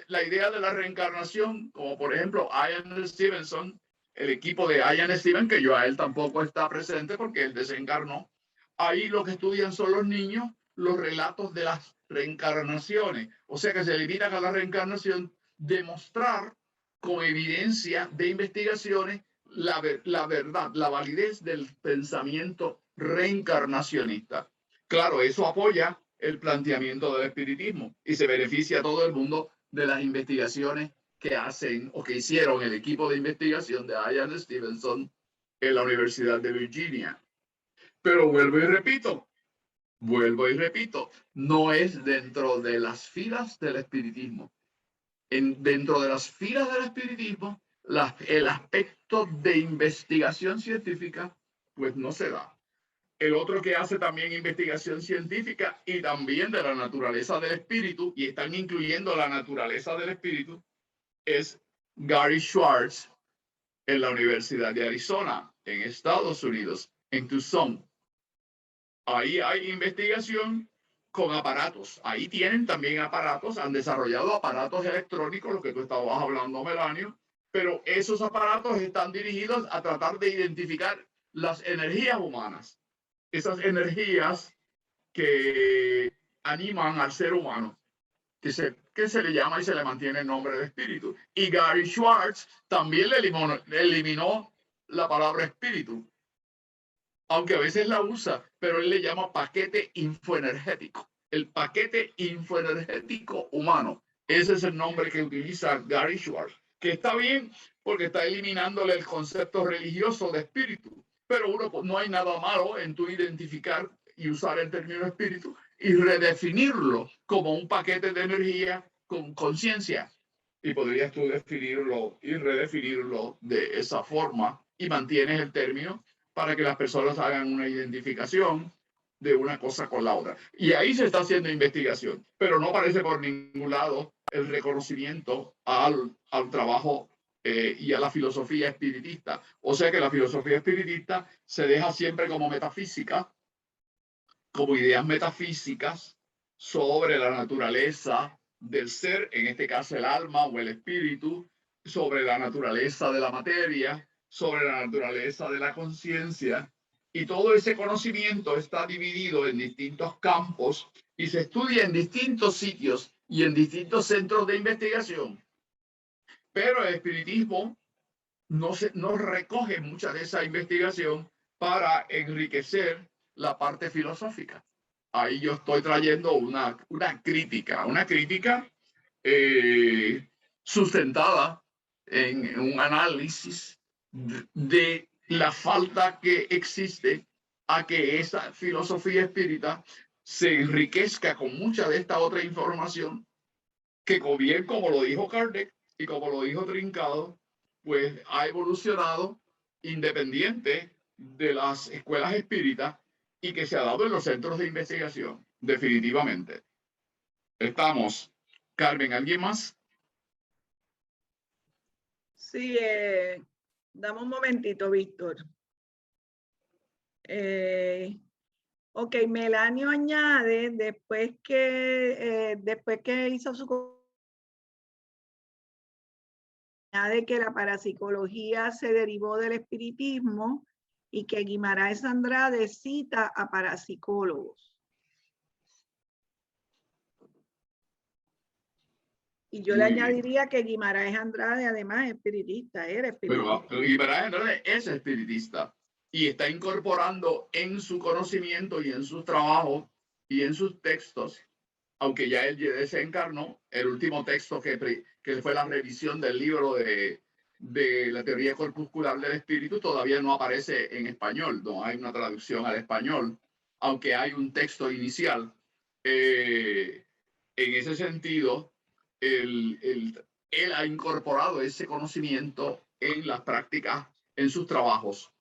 la idea de la reencarnación, como por ejemplo Ian Stevenson, el equipo de Ian Stevenson, que yo a él tampoco está presente porque él desencarnó, ahí lo que estudian son los niños, los relatos de las reencarnaciones. O sea que se limitan a la reencarnación, demostrar con evidencia de investigaciones la verdad, la validez del pensamiento reencarnacionista. Claro, eso apoya el planteamiento del espiritismo y se beneficia a todo el mundo de las investigaciones que hacen o que hicieron el equipo de investigación de Ian Stevenson en la Universidad de Virginia. Pero vuelvo y repito, no es dentro de las filas del espiritismo. Dentro de las filas del espiritismo, el aspecto de investigación científica, pues no se da. El otro que hace también investigación científica y también de la naturaleza del espíritu, y están incluyendo la naturaleza del espíritu, es Gary Schwartz en la Universidad de Arizona, en Estados Unidos, en Tucson. Ahí hay investigación con aparatos. Ahí tienen también aparatos, han desarrollado aparatos electrónicos, lo que tú estabas hablando, Melanio, pero esos aparatos están dirigidos a tratar de identificar las energías humanas, esas energías que animan al ser humano, que se le llama y se le mantiene el nombre de espíritu. Y Gary Schwartz también le eliminó la palabra espíritu, aunque a veces la usa, pero él le llama paquete infoenergético. El paquete infoenergético humano. Ese es el nombre que utiliza Gary Schwartz, que está bien porque está eliminándole el concepto religioso de espíritu. Pero no hay nada malo en tú identificar y usar el término espíritu y redefinirlo como un paquete de energía con conciencia. Y podrías tú definirlo y redefinirlo de esa forma y mantienes el término para que las personas hagan una identificación de una cosa con la otra. Y ahí se está haciendo investigación, pero no aparece por ningún lado el reconocimiento al trabajo y a la filosofía espiritista. O sea que la filosofía espiritista se deja siempre como metafísica, como ideas metafísicas sobre la naturaleza del ser, en este caso el alma o el espíritu, sobre la naturaleza de la materia, sobre la naturaleza de la conciencia, y todo ese conocimiento está dividido en distintos campos y se estudia en distintos sitios y en distintos centros de investigación. Pero el espiritismo no recoge mucha de esa investigación para enriquecer la parte filosófica. Ahí yo estoy trayendo una crítica sustentada en un análisis de la falta que existe a que esa filosofía espírita se enriquezca con mucha de esta otra información que, bien como lo dijo Kardec y como lo dijo Trincado, pues ha evolucionado independiente de las escuelas espíritas y que se ha dado en los centros de investigación, definitivamente. Estamos. Carmen, ¿alguien más? Sí, dame un momentito, Víctor. Ok, Melanio añade, después que hizo su... añade que la parapsicología se derivó del espiritismo y que Guimarães Andrade cita a parapsicólogos. Y yo le Muy bien. añadiría que Guimarães Andrade además es espiritista, era espiritista. Pero Guimarães Andrade es espiritista y está incorporando en su conocimiento y en sus trabajos y en sus textos, aunque ya él se encarnó, el último texto que fue la revisión del libro de la teoría corpuscular del espíritu todavía no aparece en español, no hay una traducción al español, aunque hay un texto inicial. En ese sentido, él ha incorporado ese conocimiento en las prácticas, en sus trabajos.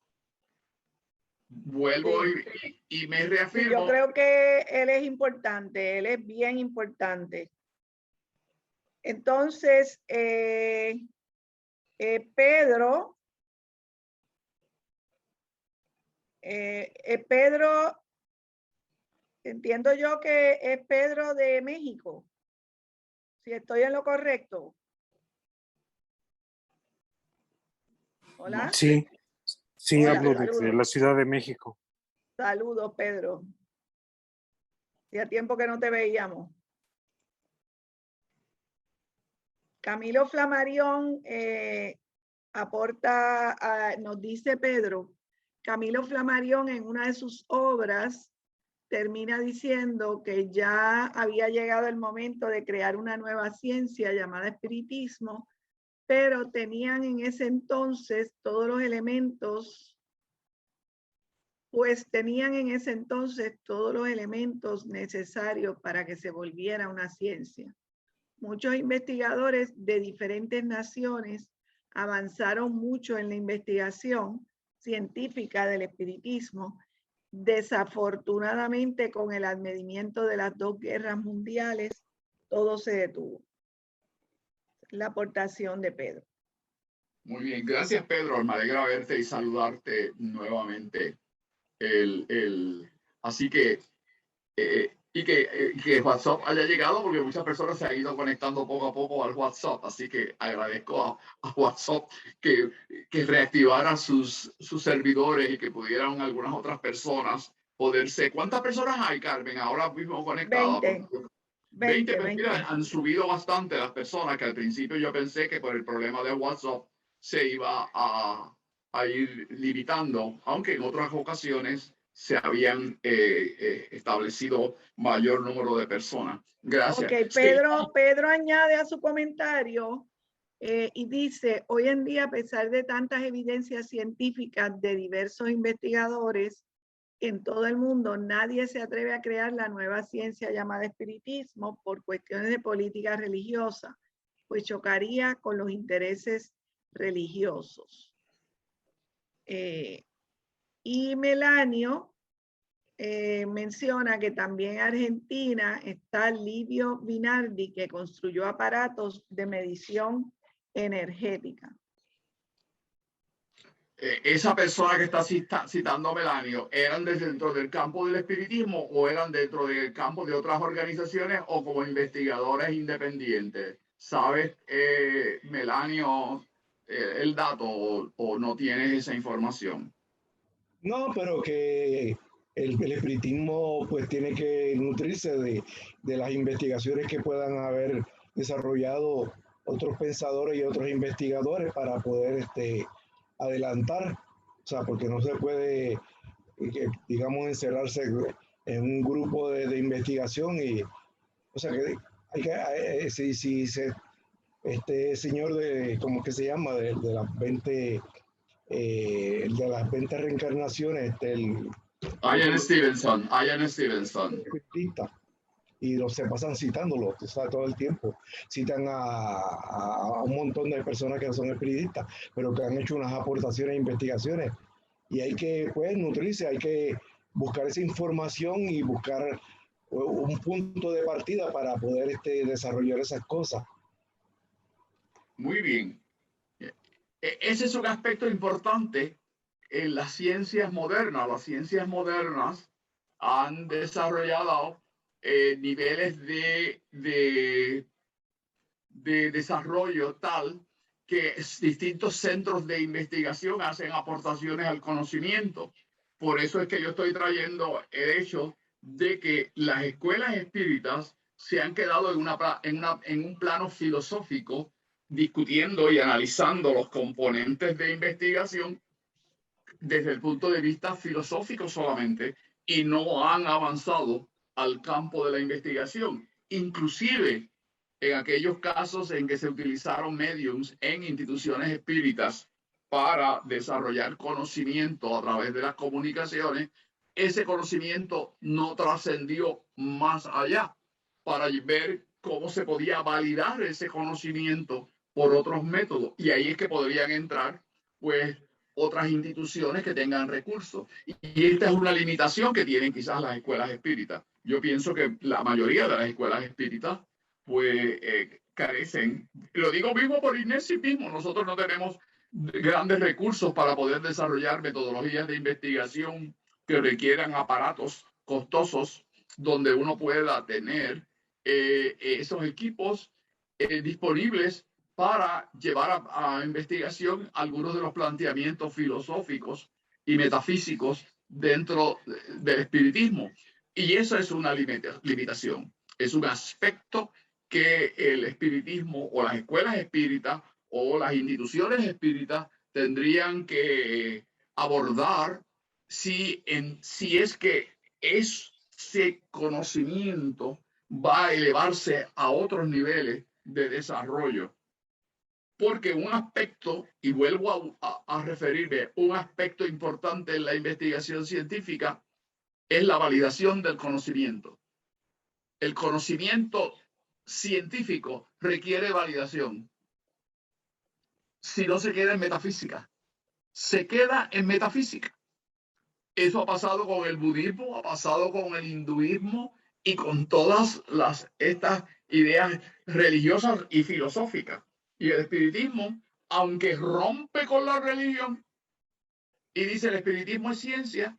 Vuelvo y me reafirmo. Yo creo que él es importante, él es bien importante. Entonces, Pedro, entiendo yo que es Pedro de México, si estoy en lo correcto. Hola. Sí, sí, Hola, hablo saludos. desde la Ciudad de México. Saludos, Pedro. Hacía tiempo que no te veíamos. Camilo Flammarion aporta, nos dice Pedro, Camilo Flammarion en una de sus obras termina diciendo que ya había llegado el momento de crear una nueva ciencia llamada espiritismo, pero tenían en ese entonces todos los elementos, necesarios para que se volviera una ciencia. Muchos investigadores de diferentes naciones avanzaron mucho en la investigación científica del espiritismo. Desafortunadamente, con el advenimiento de las 2 guerras mundiales, todo se detuvo. La aportación de Pedro. Muy bien, gracias Pedro, me alegra verte y saludarte nuevamente. Así que, que WhatsApp haya llegado, porque muchas personas se han ido conectando poco a poco al WhatsApp, así que agradezco a WhatsApp que reactivara sus servidores y que pudieran algunas otras personas poderse. ¿Cuántas personas hay, Carmen, ahora mismo conectadas? 20, pero mira, han subido bastante las personas, que al principio yo pensé que por el problema de WhatsApp se iba a ir limitando, aunque en otras ocasiones se habían establecido mayor número de personas. Gracias. Ok, Pedro añade a su comentario y dice, hoy en día, a pesar de tantas evidencias científicas de diversos investigadores en todo el mundo, nadie se atreve a crear la nueva ciencia llamada espiritismo por cuestiones de política religiosa, pues chocaría con los intereses religiosos. Y Melanio menciona que también en Argentina está Livio Binardi, que construyó aparatos de medición energética. Esa persona que está citando Melanio, ¿eran dentro del campo del espiritismo o eran dentro del campo de otras organizaciones o como investigadores independientes? ¿Sabes, Melanio, el dato o no tienes esa información? No, pero que el espiritismo pues tiene que nutrirse de las investigaciones que puedan haber desarrollado otros pensadores y otros investigadores para poder adelantar, o sea, porque no se puede, digamos, encerrarse en un grupo de investigación y, o sea, que hay que, si este señor ¿cómo que se llama? De las 20, de las 20 reencarnaciones, Ian Stevenson. Y se pasan citándolo, o sea, todo el tiempo. Citan a un montón de personas que son espiritistas, pero que han hecho unas aportaciones e investigaciones. Y hay que, pues, nutrirse, hay que buscar esa información y buscar un punto de partida para poder desarrollar esas cosas. Muy bien. Ese es un aspecto importante en las ciencias modernas. Las ciencias modernas han desarrollado niveles de desarrollo tal que distintos centros de investigación hacen aportaciones al conocimiento. Por eso es que yo estoy trayendo el hecho de que las escuelas espíritas se han quedado en un plano filosófico, discutiendo y analizando los componentes de investigación desde el punto de vista filosófico solamente, y no han avanzado al campo de la investigación. Inclusive en aquellos casos en que se utilizaron mediums en instituciones espíritas para desarrollar conocimiento a través de las comunicaciones, ese conocimiento no trascendió más allá para ver cómo se podía validar ese conocimiento por otros métodos. Y ahí es que podrían entrar, pues, otras instituciones que tengan recursos. Y esta es una limitación que tienen quizás las escuelas espíritas. Yo pienso que la mayoría de las escuelas espíritas, pues, carecen. Lo digo mismo por Inés mismo. Nosotros no tenemos grandes recursos para poder desarrollar metodologías de investigación que requieran aparatos costosos donde uno pueda tener esos equipos disponibles para llevar a investigación algunos de los planteamientos filosóficos y metafísicos dentro del espiritismo. Y esa es una limitación, es un aspecto que el espiritismo o las escuelas espíritas o las instituciones espíritas tendrían que abordar si es que ese conocimiento va a elevarse a otros niveles de desarrollo. Porque un aspecto, y vuelvo a referirme, un aspecto importante en la investigación científica es la validación del conocimiento. El conocimiento científico requiere validación. Si no se queda en metafísica, se queda en metafísica. Eso ha pasado con el budismo, ha pasado con el hinduismo y con todas estas ideas religiosas y filosóficas. Y el espiritismo, aunque rompe con la religión y dice el espiritismo es ciencia,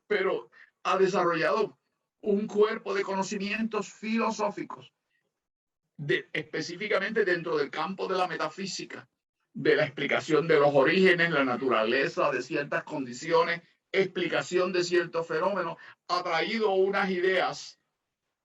pero ha desarrollado un cuerpo de conocimientos filosóficos, específicamente dentro del campo de la metafísica, de la explicación de los orígenes, la naturaleza de ciertas condiciones, explicación de ciertos fenómenos, ha traído unas ideas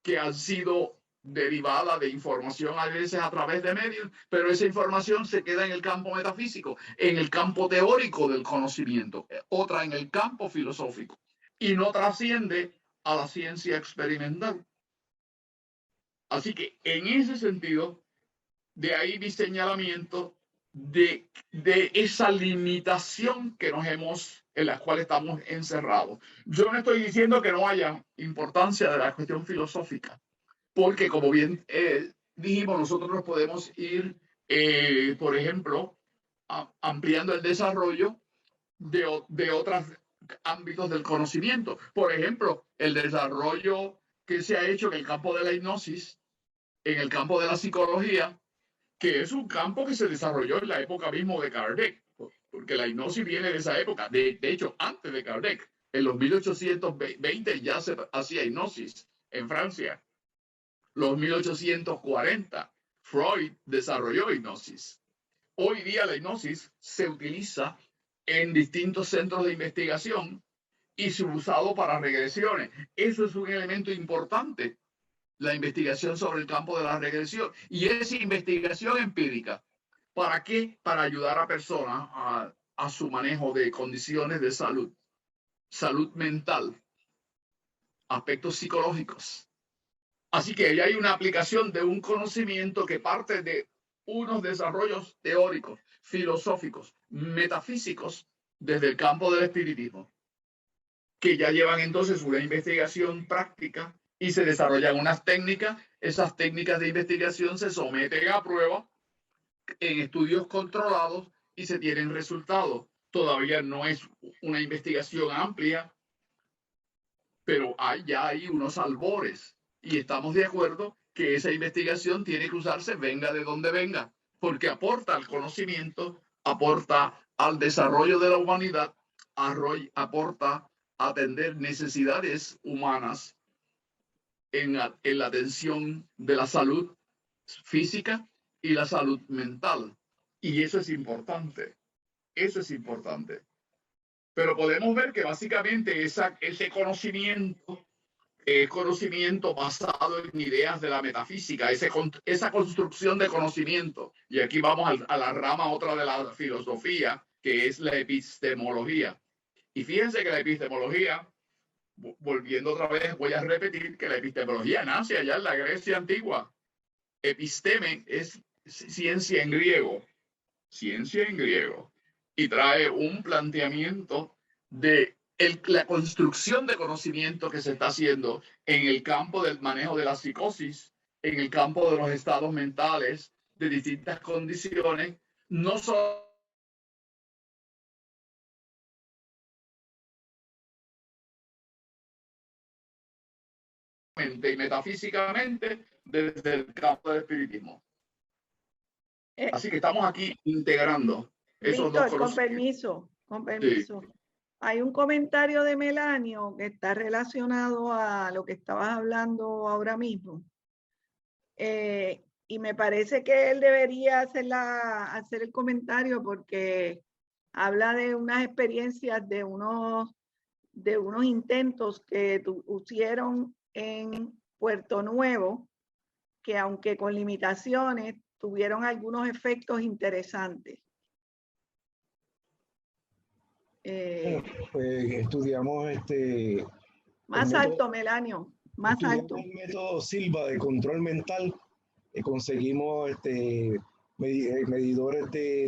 que han sido derivada de información a veces a través de medios, pero esa información se queda en el campo metafísico, en el campo teórico del conocimiento, otra en el campo filosófico, y no trasciende a la ciencia experimental. Así que en ese sentido, de ahí mi señalamiento de esa limitación que en la cual estamos encerrados. Yo no estoy diciendo que no haya importancia de la cuestión filosófica, porque como bien dijimos, nosotros nos podemos ir, por ejemplo, ampliando el desarrollo de otros ámbitos del conocimiento. Por ejemplo, el desarrollo que se ha hecho en el campo de la hipnosis, en el campo de la psicología, que es un campo que se desarrolló en la época mismo de Kardec, porque la hipnosis viene de esa época, de hecho, antes de Kardec. En los 1820 ya se hacía hipnosis en Francia. Los 1840, Freud desarrolló hipnosis. Hoy día la hipnosis se utiliza en distintos centros de investigación y se ha usado para regresiones. Eso es un elemento importante, la investigación sobre el campo de la regresión. Y es investigación empírica. ¿Para qué? Para ayudar a personas a su manejo de condiciones de salud, salud mental, aspectos psicológicos. Así que ahí hay una aplicación de un conocimiento que parte de unos desarrollos teóricos, filosóficos, metafísicos, desde el campo del espiritismo, que ya llevan entonces una investigación práctica y se desarrollan unas técnicas. Esas técnicas de investigación se someten a prueba en estudios controlados y se tienen resultados. Todavía no es una investigación amplia, pero ya hay unos albores. Y estamos de acuerdo que esa investigación tiene que usarse, venga de donde venga, porque aporta al conocimiento, aporta al desarrollo de la humanidad, aporta a atender necesidades humanas en la atención de la salud física y la salud mental. Y eso es importante. Eso es importante. Pero podemos ver que básicamente ese conocimiento es conocimiento basado en ideas de la metafísica, esa construcción de conocimiento. Y aquí vamos a la rama otra de la filosofía, que es la epistemología. Y fíjense que la epistemología, volviendo otra vez, voy a repetir que la epistemología nace allá en la Grecia antigua. Episteme es ciencia en griego. Ciencia en griego. Y trae un planteamiento de la construcción de conocimiento que se está haciendo en el campo del manejo de la psicosis, en el campo de los estados mentales, de distintas condiciones, no solo y metafísicamente desde el campo del espiritismo. Así que estamos aquí integrando esos dos Víctor, conocimientos. con permiso. Sí. Hay un comentario de Melanio que está relacionado a lo que estabas hablando ahora mismo. Y me parece que él debería hacer el comentario porque habla de unas experiencias de unos intentos que hicieron en Puerto Nuevo, que aunque con limitaciones, tuvieron algunos efectos interesantes. Pues estudiamos Más alto, Melanio, más alto. El método Silva de control mental. Conseguimos medidores de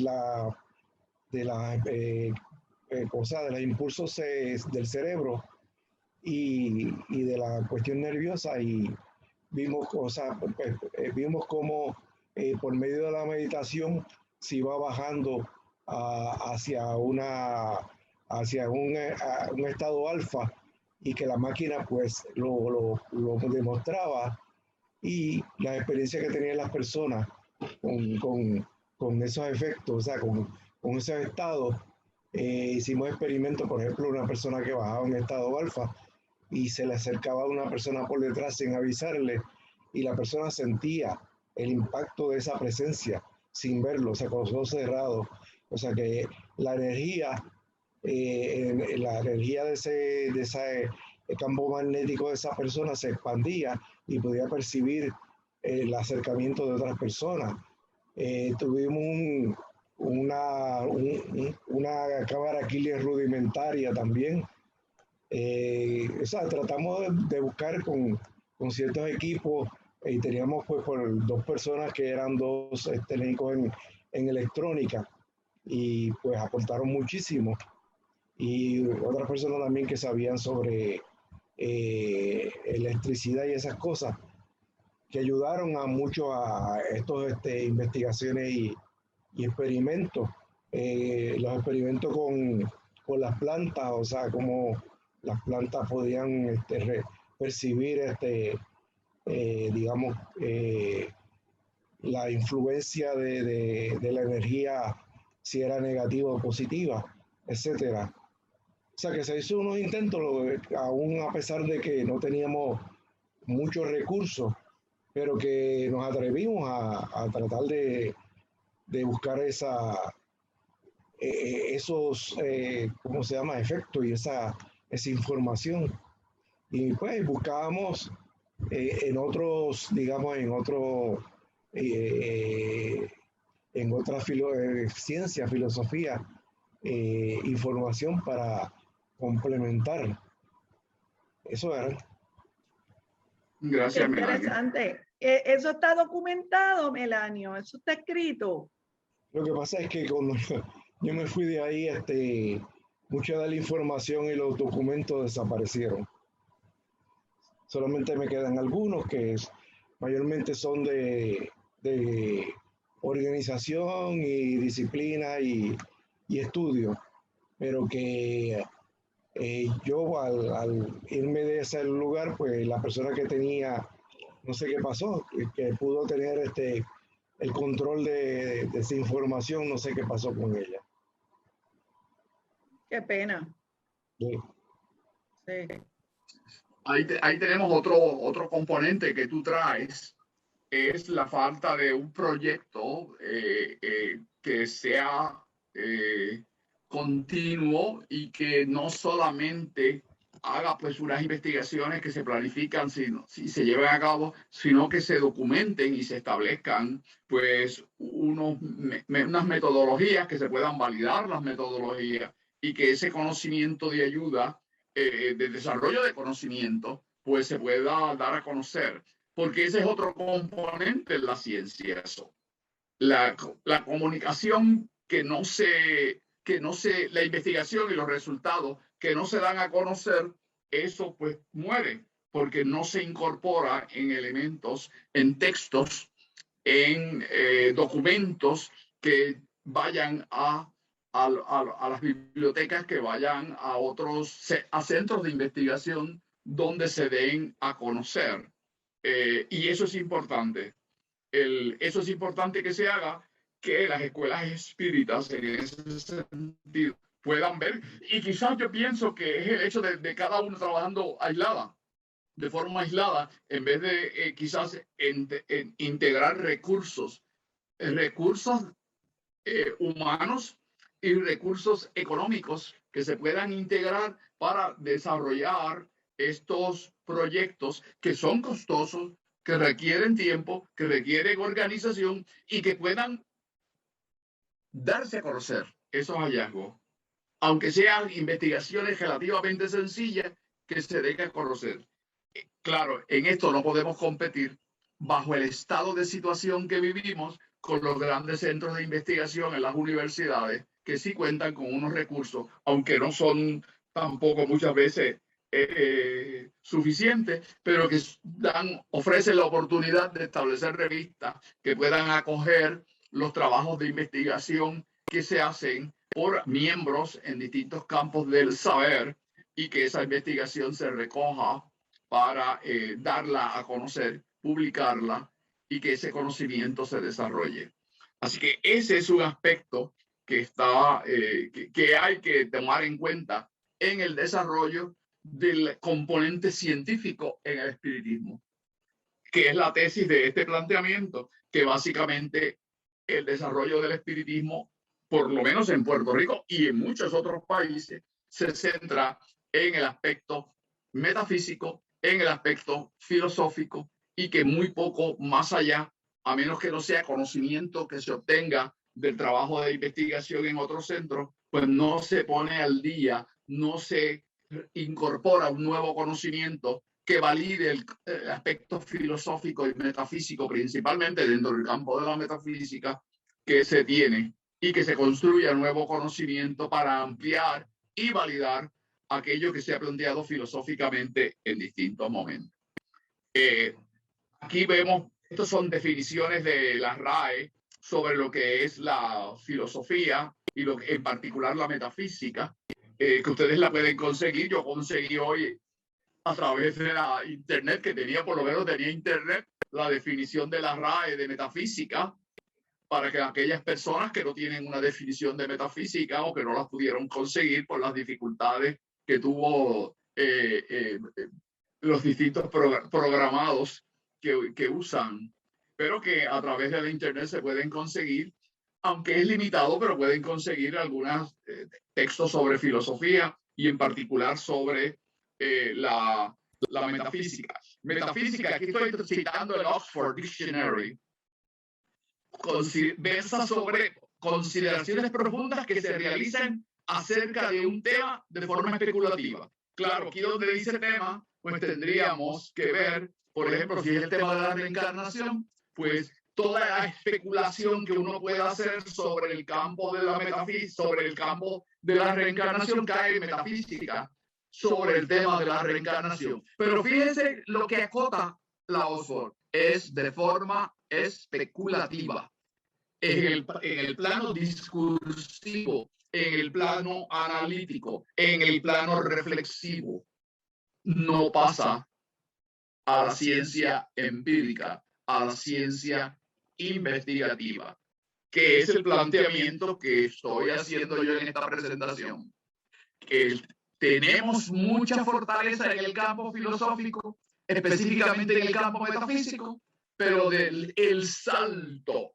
los impulsos del cerebro y de la cuestión nerviosa, y vimos vimos cómo por medio de la meditación se iba bajando hacia un estado alfa, y que la máquina pues lo demostraba, y las experiencias que tenían las personas con esos efectos, o sea, con esos estados. Hicimos experimentos, por ejemplo, una persona que bajaba en estado alfa y se le acercaba a una persona por detrás sin avisarle, y la persona sentía el impacto de esa presencia sin verlo, o sea, con los ojos cerrados. O sea que la energía de ese campo magnético de esa persona se expandía y podía percibir el acercamiento de otras personas. Tuvimos una cámara Killer rudimentaria también. O sea, tratamos de buscar con ciertos equipos, y teníamos pues por 2 personas que eran 2 técnicos en electrónica, y pues aportaron muchísimo, y otras personas también que sabían sobre electricidad y esas cosas, que ayudaron a mucho a estos investigaciones y experimentos. Los experimentos con las plantas, o sea, cómo las plantas podían percibir digamos, la influencia de la energía, si era negativa o positiva, etcétera. O sea que se hizo unos intentos, aún a pesar de que no teníamos muchos recursos, pero que nos atrevimos a tratar de buscar esos, ¿cómo se llama?, efectos y esa información. Y pues buscábamos en otros, digamos, en otra ciencia, filosofía, información para complementar. Eso era. Gracias, Qué interesante. Eso está documentado, Melanio, eso está escrito. Lo que pasa es que cuando yo me fui de ahí, mucha de la información y los documentos desaparecieron. Solamente me quedan algunos que mayormente son de organización y disciplina y estudio, pero que yo al irme de ese lugar, pues la persona que tenía, no sé qué pasó, que pudo tener el control de esa información, no sé qué pasó con ella. Qué pena. Sí. Sí. Ahí tenemos otro componente que tú traes, es la falta de un proyecto que sea continuo y que no solamente haga pues unas investigaciones que se planifican si se lleven a cabo, sino que se documenten y se establezcan pues unas metodologías, que se puedan validar las metodologías y que ese conocimiento de ayuda, de desarrollo de conocimiento, pues se pueda dar a conocer, porque ese es otro componente de la ciencia, eso. La comunicación la investigación y los resultados que no se dan a conocer, eso pues muere, porque no se incorpora en elementos, en textos, en documentos que vayan a las bibliotecas, que vayan a centros de investigación donde se den a conocer. Y eso es importante. Eso es importante que se haga, que las escuelas espíritas en ese sentido puedan ver, y quizás yo pienso que es el hecho de cada uno trabajando de forma aislada, en vez de quizás integrar recursos humanos y recursos económicos que se puedan integrar para desarrollar estos proyectos que son costosos, que requieren tiempo, que requieren organización y que puedan darse a conocer esos hallazgos, aunque sean investigaciones relativamente sencillas, que se den a conocer. Claro, en esto no podemos competir bajo el estado de situación que vivimos con los grandes centros de investigación en las universidades, que sí cuentan con unos recursos, aunque no son tampoco muchas veces suficientes, pero que ofrecen la oportunidad de establecer revistas que puedan acoger los trabajos de investigación que se hacen por miembros en distintos campos del saber, y que esa investigación se recoja para darla a conocer, publicarla, y que ese conocimiento se desarrolle. Así que ese es un aspecto que hay que tomar en cuenta en el desarrollo del componente científico en el espiritismo, que es la tesis de este planteamiento, que básicamente el desarrollo del espiritismo, por lo menos en Puerto Rico y en muchos otros países, se centra en el aspecto metafísico, en el aspecto filosófico, y que muy poco más allá, a menos que no sea conocimiento que se obtenga del trabajo de investigación en otros centros, pues no se pone al día, no se incorpora un nuevo conocimiento que valide el aspecto filosófico y metafísico, principalmente dentro del campo de la metafísica, que se tiene, y que se construya nuevo conocimiento para ampliar y validar aquello que se ha planteado filosóficamente en distintos momentos. Aquí vemos, estas son definiciones de la RAE sobre lo que es la filosofía y en particular la metafísica, que ustedes la pueden conseguir. Yo conseguí hoy a través de la internet, que por lo menos tenía internet, la definición de la RAE de metafísica, para que aquellas personas que no tienen una definición de metafísica o que no las pudieron conseguir por las dificultades que tuvo los distintos programados que usan, pero que a través de la internet se pueden conseguir, aunque es limitado, pero pueden conseguir algunos textos sobre filosofía, y en particular sobre la metafísica. Metafísica, aquí estoy citando el Oxford Dictionary, versa sobre consideraciones profundas que se realizan acerca de un tema de forma especulativa. Claro, aquí donde dice tema, pues tendríamos que ver, por ejemplo, si es el tema de la reencarnación, pues toda la especulación que uno pueda hacer sobre el campo de la metafísica, sobre el campo de la reencarnación, cae en metafísica, sobre el tema de la reencarnación. Pero fíjense lo que acota la Oxford, es de forma especulativa, en el plano discursivo, en el plano analítico, en el plano reflexivo. No pasa a la ciencia empírica, a la ciencia investigativa, que es el planteamiento que estoy haciendo yo en esta presentación. Que tenemos mucha fortaleza en el campo filosófico, específicamente en el campo metafísico, pero el salto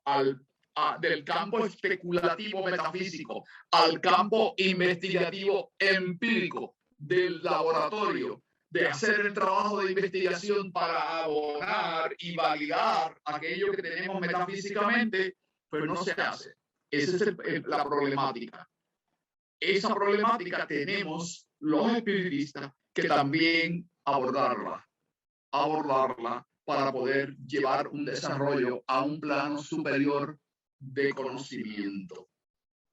del campo especulativo metafísico al campo investigativo empírico del laboratorio, de hacer el trabajo de investigación para abonar y validar aquello que tenemos metafísicamente, pero no se hace. Esa es la problemática. Esa problemática tenemos los espiritistas que también abordarla para poder llevar un desarrollo a un plano superior de conocimiento.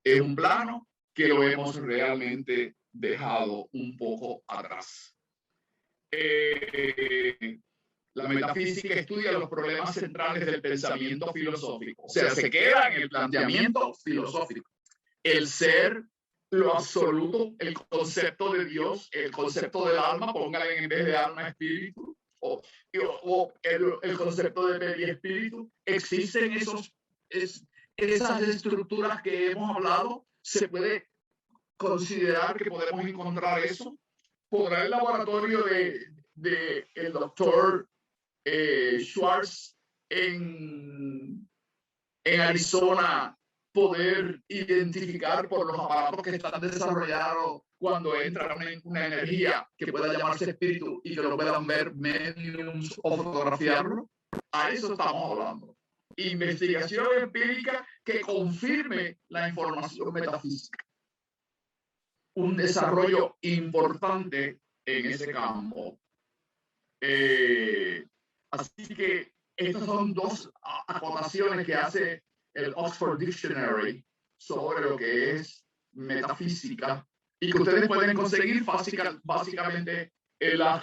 Es un plano que lo hemos realmente dejado un poco atrás. La metafísica estudia los problemas centrales del pensamiento filosófico. O sea, se queda en el planteamiento filosófico. El ser, lo absoluto, el concepto de Dios, el concepto del alma, póngale en vez de alma espíritu, o el concepto de periespíritu. Existen esas estructuras que hemos hablado. Se puede considerar que podemos encontrar eso. ¿Podrá el laboratorio de el doctor Schwartz en Arizona poder identificar por los aparatos que están desarrollados cuando entra una energía que pueda llamarse espíritu y que lo puedan ver mediums o fotografiarlo? A eso estamos hablando. Investigación empírica que confirme la información metafísica. Un desarrollo importante en ese campo. Así que estas son dos acotaciones que hace el Oxford Dictionary sobre lo que es metafísica y que ustedes pueden conseguir básicamente a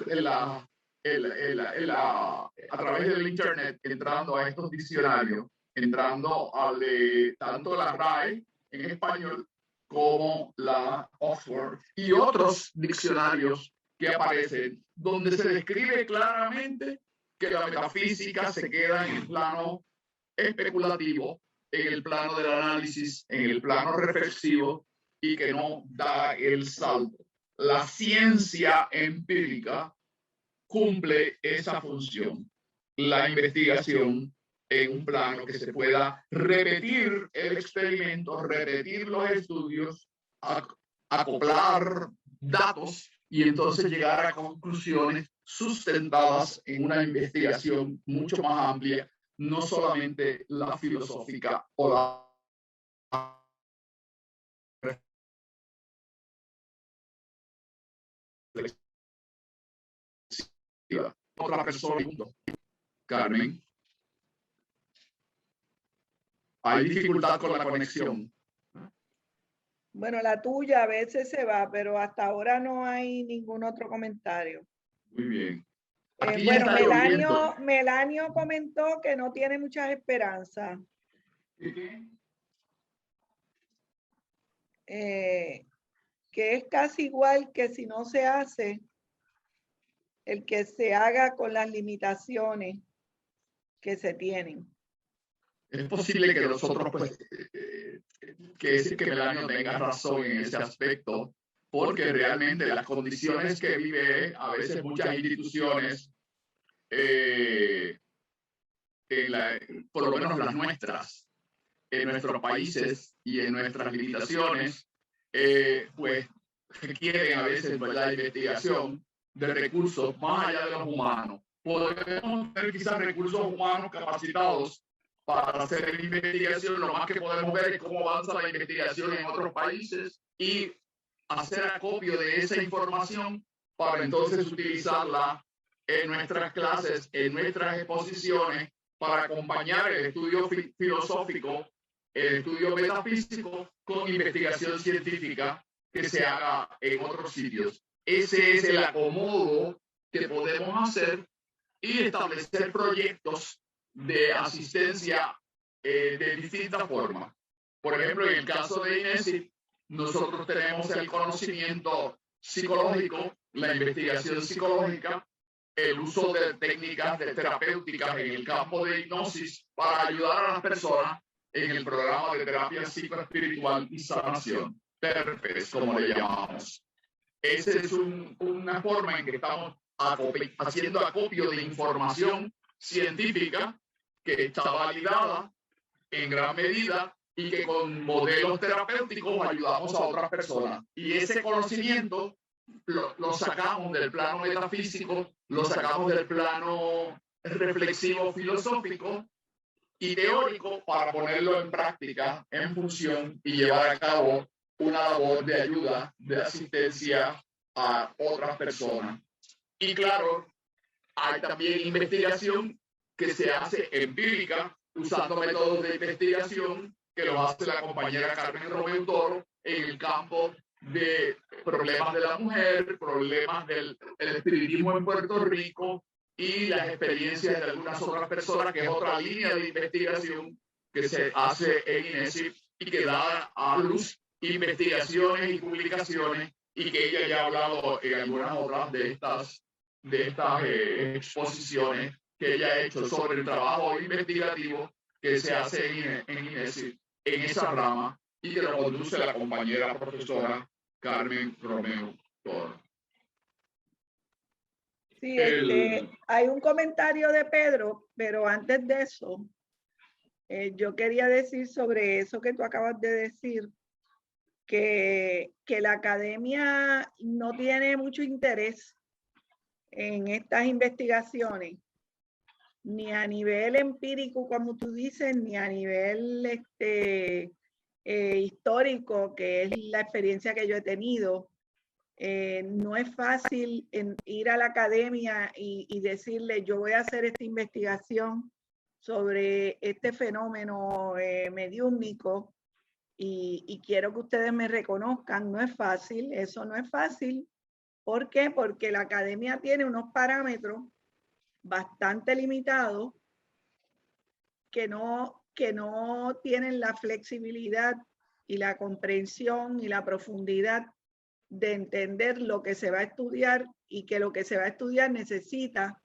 través del internet, entrando a estos diccionarios, entrando al de tanto la RAE en español como la Oxford y otros diccionarios que aparecen, donde se describe claramente que la metafísica se queda en el plano especulativo, en el plano del análisis, en el plano reflexivo, y que no da el salto. La ciencia empírica cumple esa función. La investigación en un plano que se pueda repetir el experimento, repetir los estudios, acoplar datos y entonces llegar a conclusiones sustentadas en una investigación mucho más amplia, no solamente la filosófica o la otra persona. Carmen, hay dificultad con la conexión. Bueno, la tuya a veces se va, pero hasta ahora no hay ningún otro comentario. Muy bien. Bueno, Melanio comentó que no tiene muchas esperanzas. Que es casi igual que si no se hace, el que se haga con las limitaciones que se tienen. Es posible que nosotros, pues, que Melanio tenga razón en ese aspecto, porque realmente las condiciones que vive a veces muchas instituciones, por lo menos las nuestras, en nuestros países y en nuestras limitaciones, pues requieren a veces la investigación de recursos más allá de los humanos. Podemos tener quizás recursos humanos capacitados para hacer investigación. Lo más que podemos ver es cómo avanza la investigación en otros países y hacer acopio de esa información para entonces utilizarla en nuestras clases, en nuestras exposiciones, para acompañar el estudio filosófico, el estudio metafísico con investigación científica que se haga en otros sitios. Ese es el acomodo que podemos hacer y establecer proyectos de asistencia de distintas formas. Por ejemplo, en el caso de INESI, nosotros tenemos el conocimiento psicológico, la investigación psicológica, el uso de técnicas terapéuticas en el campo de hipnosis para ayudar a las personas en el programa de terapia psicoespiritual y sanación, TERPES, como le llamamos. Esa es una forma en que estamos haciendo acopio de información científica que está validada en gran medida y que con modelos terapéuticos ayudamos a otras personas. Y ese conocimiento lo sacamos del plano metafísico, lo sacamos del plano reflexivo filosófico y teórico para ponerlo en práctica, en función y llevar a cabo una labor de ayuda, de asistencia a otras personas. Y claro, hay también investigación que se hace empírica usando métodos de investigación que lo hace la compañera Carmen Romeu Toro en el campo de problemas de la mujer, problemas del espiritismo en Puerto Rico y las experiencias de algunas otras personas, que es otra línea de investigación que se hace en INESIP y que da a luz investigaciones y publicaciones, y que ella ya ha hablado en algunas otras de estas exposiciones que ella ha hecho sobre el trabajo investigativo que se hace en INESIP en esa rama, y que lo conduce la compañera profesora Carmen Romeu Toro. Sí, hay un comentario de Pedro, pero antes de eso, yo quería decir sobre eso que tú acabas de decir, que la academia no tiene mucho interés en estas investigaciones, ni a nivel empírico, como tú dices, ni a nivel histórico, que es la experiencia que yo he tenido. No es fácil ir a la academia y decirle, yo voy a hacer esta investigación sobre este fenómeno mediúmnico y quiero que ustedes me reconozcan. No es fácil, eso no es fácil. ¿Por qué? Porque la academia tiene unos parámetros bastante limitados que no tienen la flexibilidad y la comprensión y la profundidad de entender lo que se va a estudiar, y que lo que se va a estudiar necesita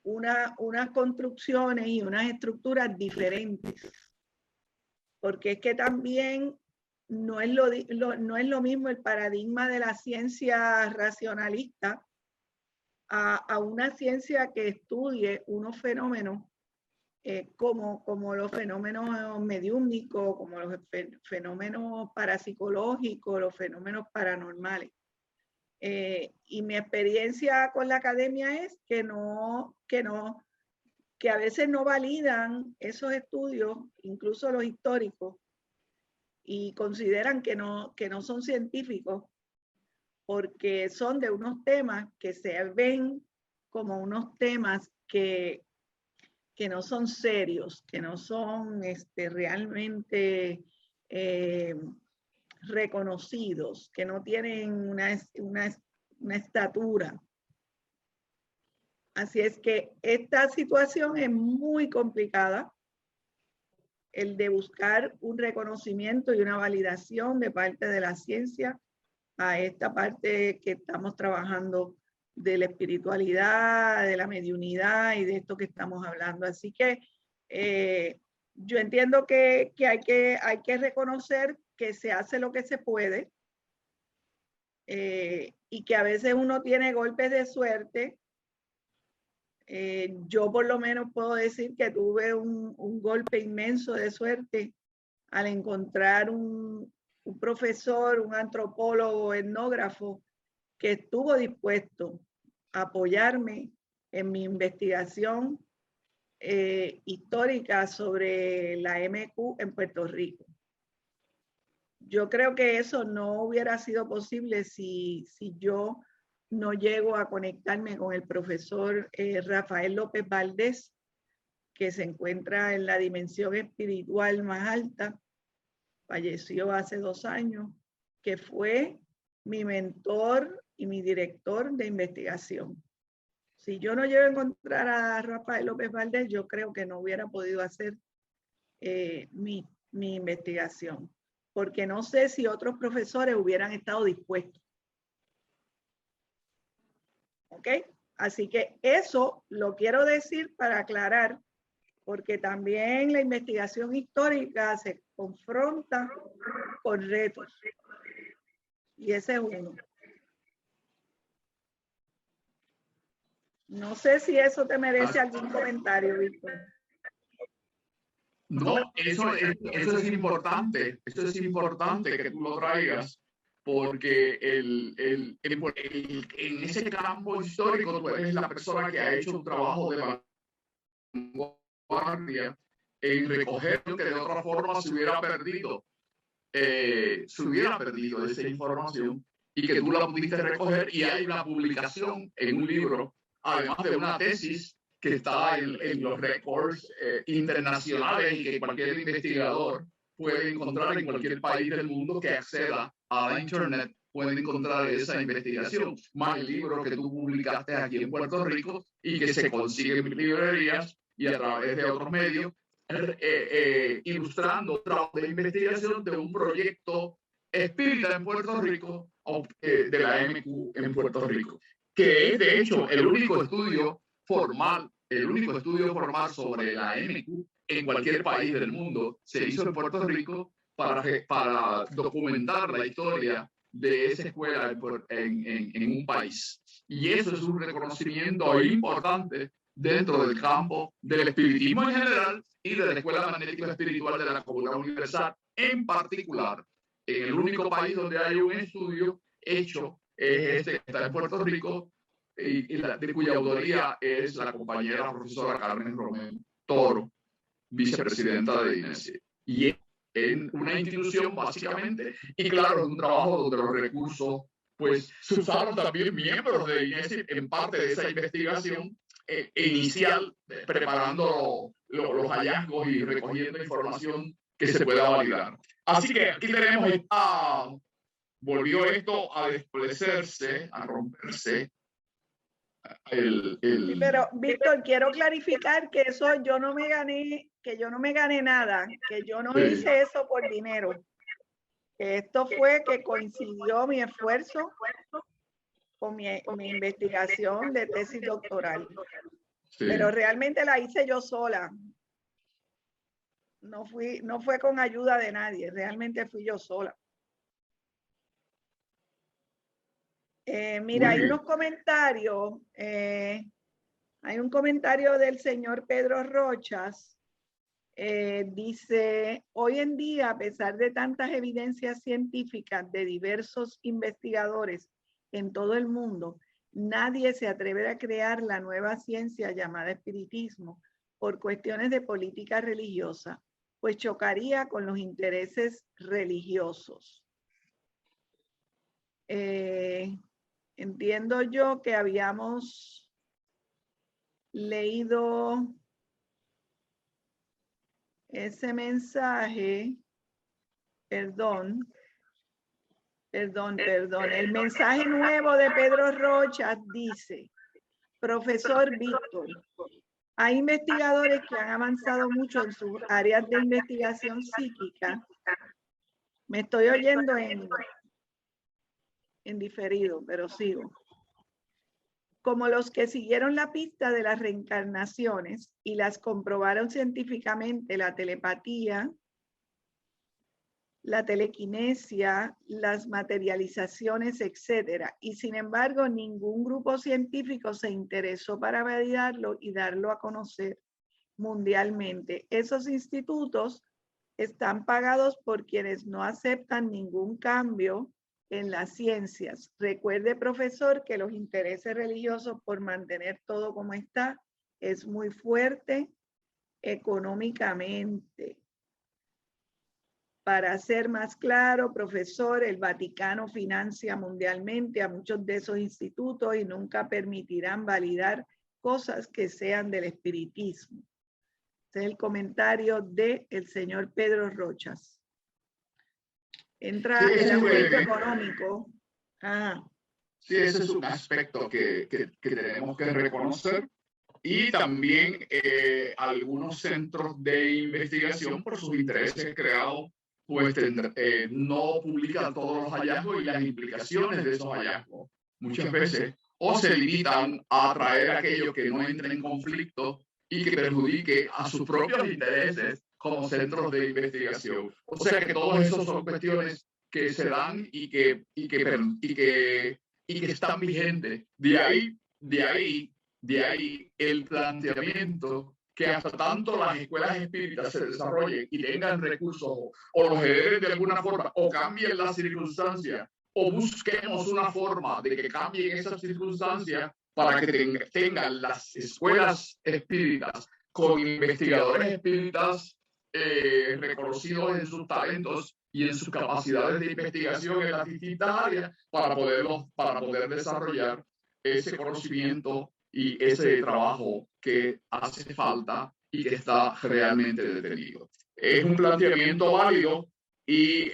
unas construcciones y unas estructuras diferentes. Porque es que también no es lo mismo el paradigma de la ciencia racionalista a una ciencia que estudie unos fenómenos como los fenómenos mediúmnicos, como los fenómenos parapsicológicos, los fenómenos paranormales. Y mi experiencia con la academia es que a veces no validan esos estudios, incluso los históricos, y consideran que no son científicos, porque son de unos temas que se ven como unos temas que no son serios, que no son realmente reconocidos, que no tienen una estatura. Así es que esta situación es muy complicada, el de buscar un reconocimiento y una validación de parte de la ciencia a esta parte que estamos trabajando de la espiritualidad, de la mediunidad y de esto que estamos hablando. Así que yo entiendo que hay que reconocer que se hace lo que se puede y que a veces uno tiene golpes de suerte. Yo por lo menos puedo decir que tuve un golpe inmenso de suerte al encontrar un profesor, un antropólogo, etnógrafo, que estuvo dispuesto a apoyarme en mi investigación histórica sobre la MQ en Puerto Rico. Yo creo que eso no hubiera sido posible si yo no llego a conectarme con el profesor Rafael López Valdés, que se encuentra en la dimensión espiritual más alta. Falleció hace 2 años, que fue mi mentor y mi director de investigación. Si yo no llego a encontrar a Rafael López Valdés, yo creo que no hubiera podido hacer mi investigación, porque no sé si otros profesores hubieran estado dispuestos. ¿Ok? Así que eso lo quiero decir para aclarar, porque también la investigación histórica se confronta con retos. Y ese es uno. No sé si eso te merece algún comentario, Víctor. No, eso es importante. Eso es importante que tú lo traigas, porque en ese campo histórico tú eres la persona que ha hecho un trabajo de vanguardia en recoger lo que de otra forma se hubiera perdido esa información, y que tú la pudiste recoger, y hay una publicación en un libro, además de una tesis que está en los récords internacionales y que cualquier investigador puede encontrar en cualquier país del mundo que acceda a la internet, puede encontrar esa investigación, más el libro que tú publicaste aquí en Puerto Rico y que se consigue en librerías y a través de otros medios, ilustrando un trabajo de investigación de un proyecto espírita en Puerto Rico, de la MQ en Puerto Rico, que es de hecho el único estudio formal sobre la MQ en cualquier país del mundo. Se hizo en Puerto Rico para documentar la historia de esa escuela en un país. Y eso es un reconocimiento importante dentro del campo del espiritismo en general y de la Escuela Magnética Espiritual de la Comunidad Universal en particular. En el único país donde hay un estudio hecho es este que está en Puerto Rico, de cuya autoría es la compañera profesora Carmen Romero Toro, vicepresidenta de INESI. Y es en una institución básicamente, y claro, un trabajo donde los recursos, pues se usaron también miembros de INESI en parte de esa investigación inicial, preparando los hallazgos y recogiendo información que se pueda validar. Así que aquí tenemos volvió esto a desplacerse, a romperse. Sí, pero Víctor, quiero clarificar que eso yo no me gané, que yo no me gané nada, que yo no hice eso por dinero. Que esto fue que coincidió mi esfuerzo con mi investigación de tesis doctoral. Sí. Pero realmente la hice yo sola. No fue con ayuda de nadie, realmente fui yo sola. Mira, hay unos comentarios. Hay un comentario del señor Pedro Rochas. Dice, hoy en día, a pesar de tantas evidencias científicas de diversos investigadores en todo el mundo, nadie se atreve a crear la nueva ciencia llamada espiritismo por cuestiones de política religiosa, pues chocaría con los intereses religiosos. Entiendo yo que habíamos leído ese mensaje, perdón. El mensaje nuevo de Pedro Rocha dice, profesor Víctor, hay investigadores que han avanzado mucho en sus áreas de investigación psíquica. Me estoy oyendo en diferido, pero sigo. Como los que siguieron la pista de las reencarnaciones y las comprobaron científicamente, la telepatía, la telequinesia, las materializaciones, etcétera. Y sin embargo, ningún grupo científico se interesó para validarlo y darlo a conocer mundialmente. Esos institutos están pagados por quienes no aceptan ningún cambio en las ciencias. Recuerde, profesor, que los intereses religiosos por mantener todo como está es muy fuerte económicamente. Para ser más claro, profesor, el Vaticano financia mundialmente a muchos de esos institutos y nunca permitirán validar cosas que sean del espiritismo. Este es el comentario del señor Pedro Rochas. Entra el aspecto económico. Sí, ese es un aspecto que tenemos que reconocer. Y también algunos centros de investigación, por sus intereses creados, pues no publican todos los hallazgos y las implicaciones de esos hallazgos. Muchas veces o se limitan a traer aquello que no entre en conflicto y que perjudique a sus propios intereses como centros de investigación. O sea que todos esos son cuestiones que se dan y que están vigentes. De ahí el planteamiento que hasta tanto las escuelas espíritas se desarrollen y tengan recursos o los hereden de alguna forma o cambien las circunstancias o busquemos una forma de que cambien esas circunstancias para que tengan las escuelas espíritas con investigadores espíritas reconocidos en sus talentos y en sus capacidades de investigación en las distintas áreas para poder desarrollar ese conocimiento y ese trabajo que hace falta y que está realmente detenido. Es un planteamiento válido y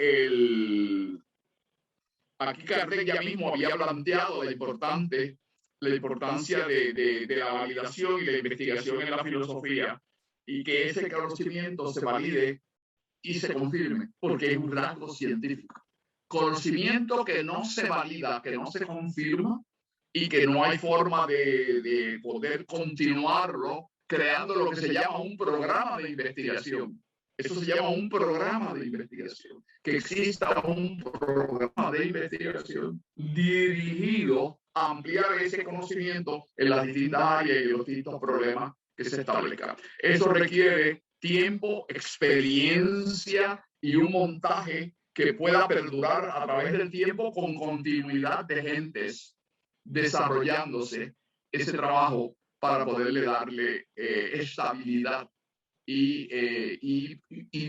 aquí Kardec ya mismo había planteado la importancia de la validación y la investigación en la filosofía y que ese conocimiento se valide y se confirme, porque es un rasgo científico. Conocimiento que no se valida, que no se confirma y que no hay forma de poder continuarlo creando lo que se llama un programa de investigación. Eso se llama un programa de investigación. Que exista un programa de investigación dirigido a ampliar ese conocimiento en las distintas áreas y los distintos problemas que se establezcan. Eso requiere tiempo, experiencia y un montaje que pueda perdurar a través del tiempo con continuidad de gentes desarrollándose ese trabajo para poderle darle estabilidad y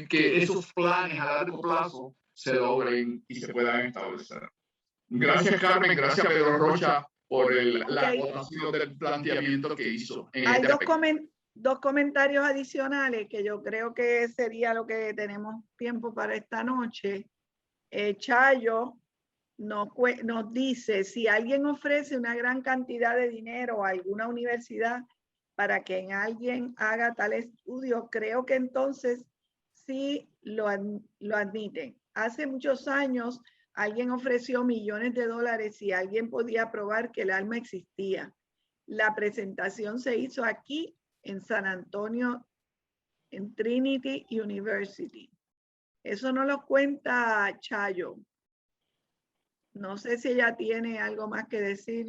que esos planes a largo plazo se logren y se puedan establecer. Gracias, Carmen. Gracias, Pedro Rocha, por la votación del planteamiento que hizo. Hay dos comentarios adicionales que yo creo que sería lo que tenemos tiempo para esta noche. Chayo nos dice, si alguien ofrece una gran cantidad de dinero a alguna universidad para que alguien haga tal estudio, creo que entonces sí lo admiten. Hace muchos años alguien ofreció millones de dólares y alguien podía probar que el alma existía. La presentación se hizo aquí en San Antonio, en Trinity University. Eso no lo cuenta Chayo. No sé si ella tiene algo más que decir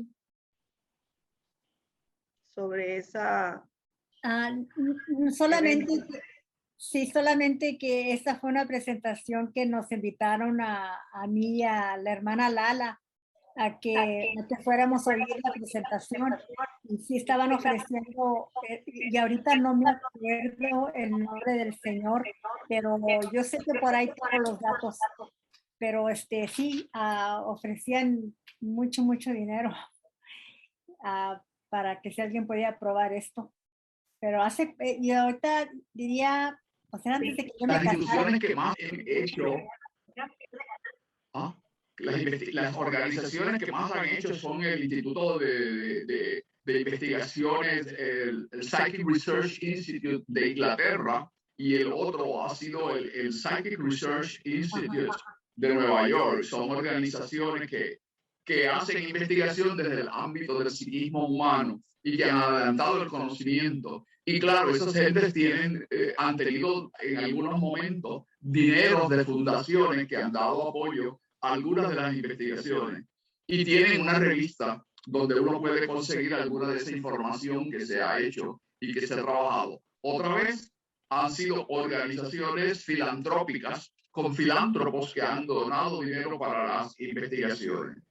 sobre esa. Solamente que esa fue una presentación que nos invitaron a mí y a la hermana Lala a que fuéramos a oír la presentación y sí estaban ofreciendo, y ahorita no me acuerdo el nombre del señor, pero yo sé que por ahí tengo los datos, pero sí ofrecían mucho dinero para que si alguien podía probar esto, pero y ahorita diría, o sea, antes de que yo me casara. Las instituciones que más han hecho, las organizaciones que más han hecho son el Instituto de Investigaciones, el Psychic Research Institute de Inglaterra, y el otro ha sido el Psychic Research Institute de Nueva York. Son organizaciones que hacen investigación desde el ámbito del psiquismo humano y que han adelantado el conocimiento. Y claro, esas gentes han tenido en algunos momentos dineros de fundaciones que han dado apoyo a algunas de las investigaciones. Y tienen una revista donde uno puede conseguir alguna de esa información que se ha hecho y que se ha trabajado. Otra vez, han sido organizaciones filantrópicas con filántropos que han donado dinero para las investigaciones.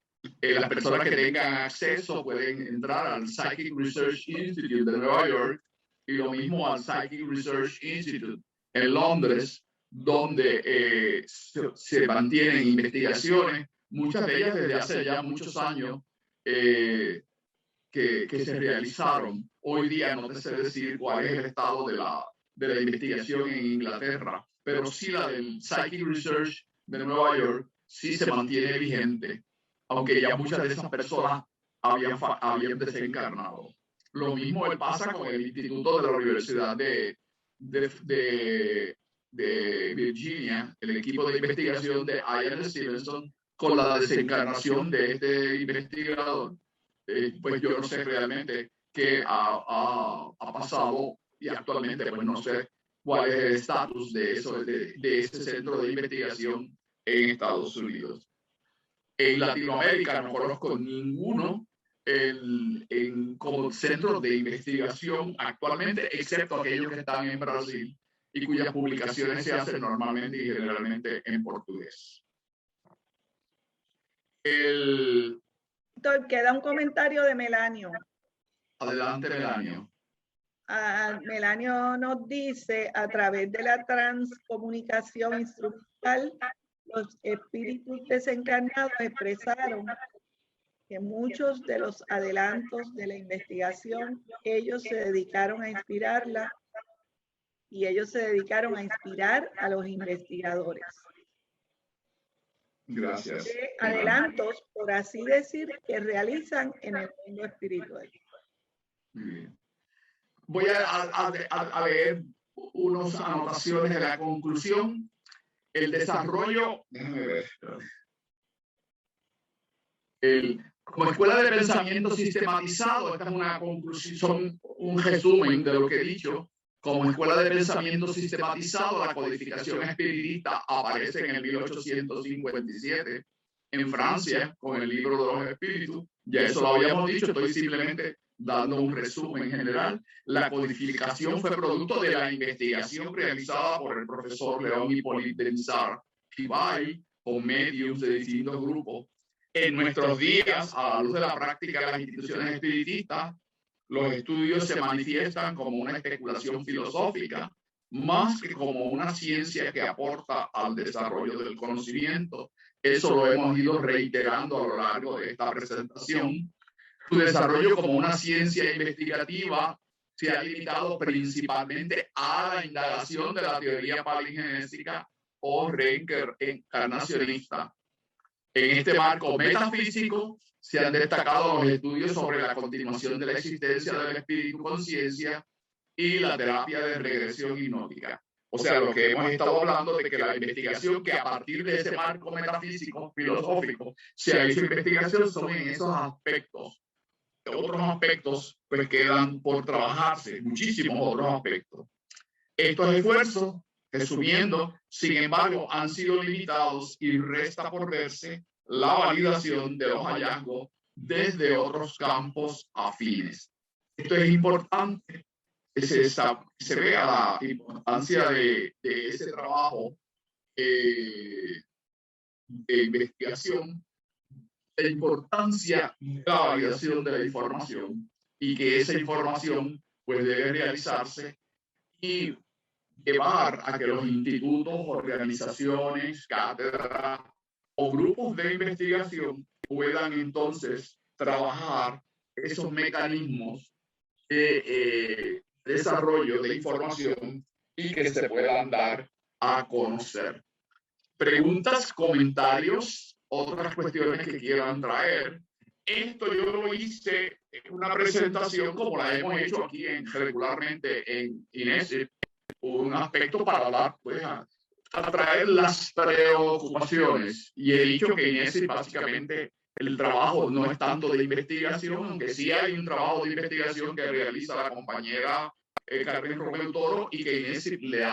Las personas que tengan acceso pueden entrar al Psychic Research Institute de Nueva York y lo mismo al Psychic Research Institute en Londres, donde se mantienen investigaciones, muchas de ellas desde hace ya muchos años que se realizaron. Hoy día no te sé decir cuál es el estado de la investigación en Inglaterra, pero sí la del Psychic Research de Nueva York sí se mantiene vigente, aunque ya muchas de esas personas habían desencarnado. Lo mismo pasa con el Instituto de la Universidad de Virginia, el equipo de investigación de Ian Stevenson, con la desencarnación de este investigador. Pues yo no sé realmente qué ha pasado y actualmente pues no sé cuál es el estatus de ese centro de investigación en Estados Unidos. En Latinoamérica no conozco ninguno como centros de investigación actualmente, excepto aquellos que están en Brasil y cuyas publicaciones se hacen normalmente y generalmente en portugués. Queda un comentario de Melanio. Adelante, Melanio. Melanio nos dice, a través de la transcomunicación instrumental, los espíritus desencarnados expresaron que muchos de los adelantos de la investigación, ellos se dedicaron a inspirarla y ellos se dedicaron a inspirar a los investigadores. Gracias. Adelantos, por así decir, que realizan en el mundo espiritual. Bien. Voy a leer unas anotaciones de la conclusión. El desarrollo, déjame ver. Como escuela de pensamiento sistematizado, esta es una conclusión, un resumen de lo que he dicho. Como escuela de pensamiento sistematizado, la codificación espiritista aparece en el 1857 en Francia con el libro de los espíritus. Ya eso lo habíamos dicho, estoy simplemente dando un resumen general. La codificación fue producto de la investigación realizada por el profesor León Hippolyte de Pivay con medios de distintos grupos. En nuestros días, a la luz de la práctica de las instituciones espiritistas, los estudios se manifiestan como una especulación filosófica, más que como una ciencia que aporta al desarrollo del conocimiento. Eso lo hemos ido reiterando a lo largo de esta presentación. Su desarrollo como una ciencia investigativa se ha limitado principalmente a la indagación de la teoría palingenésica o reencarnacionista. En este marco metafísico se han destacado los estudios sobre la continuación de la existencia del espíritu conciencia y la terapia de regresión hipnótica. O sea, lo que hemos estado hablando de que la investigación que a partir de ese marco metafísico, filosófico, se ha hecho investigación son en esos aspectos. Otros aspectos pues quedan por trabajarse, muchísimos otros aspectos. Estos esfuerzos, resumiendo, sin embargo, han sido limitados y resta por verse la validación de los hallazgos desde otros campos afines. Esto es importante, se vea la importancia de ese trabajo de investigación, la importancia de la validación de la información y que esa información pues debe realizarse y llevar a que los institutos, organizaciones, cátedras o grupos de investigación puedan entonces trabajar esos mecanismos de desarrollo de información y que se puedan dar a conocer. Preguntas, comentarios, otras cuestiones que quieran traer. Esto yo lo hice en una presentación como la hemos hecho aquí regularmente en INESIP, un aspecto para hablar, pues, a traer las preocupaciones. Y he dicho que INESIP básicamente el trabajo no es tanto de investigación, aunque sí hay un trabajo de investigación que realiza la compañera Carmen Romero Toro y que INESIP le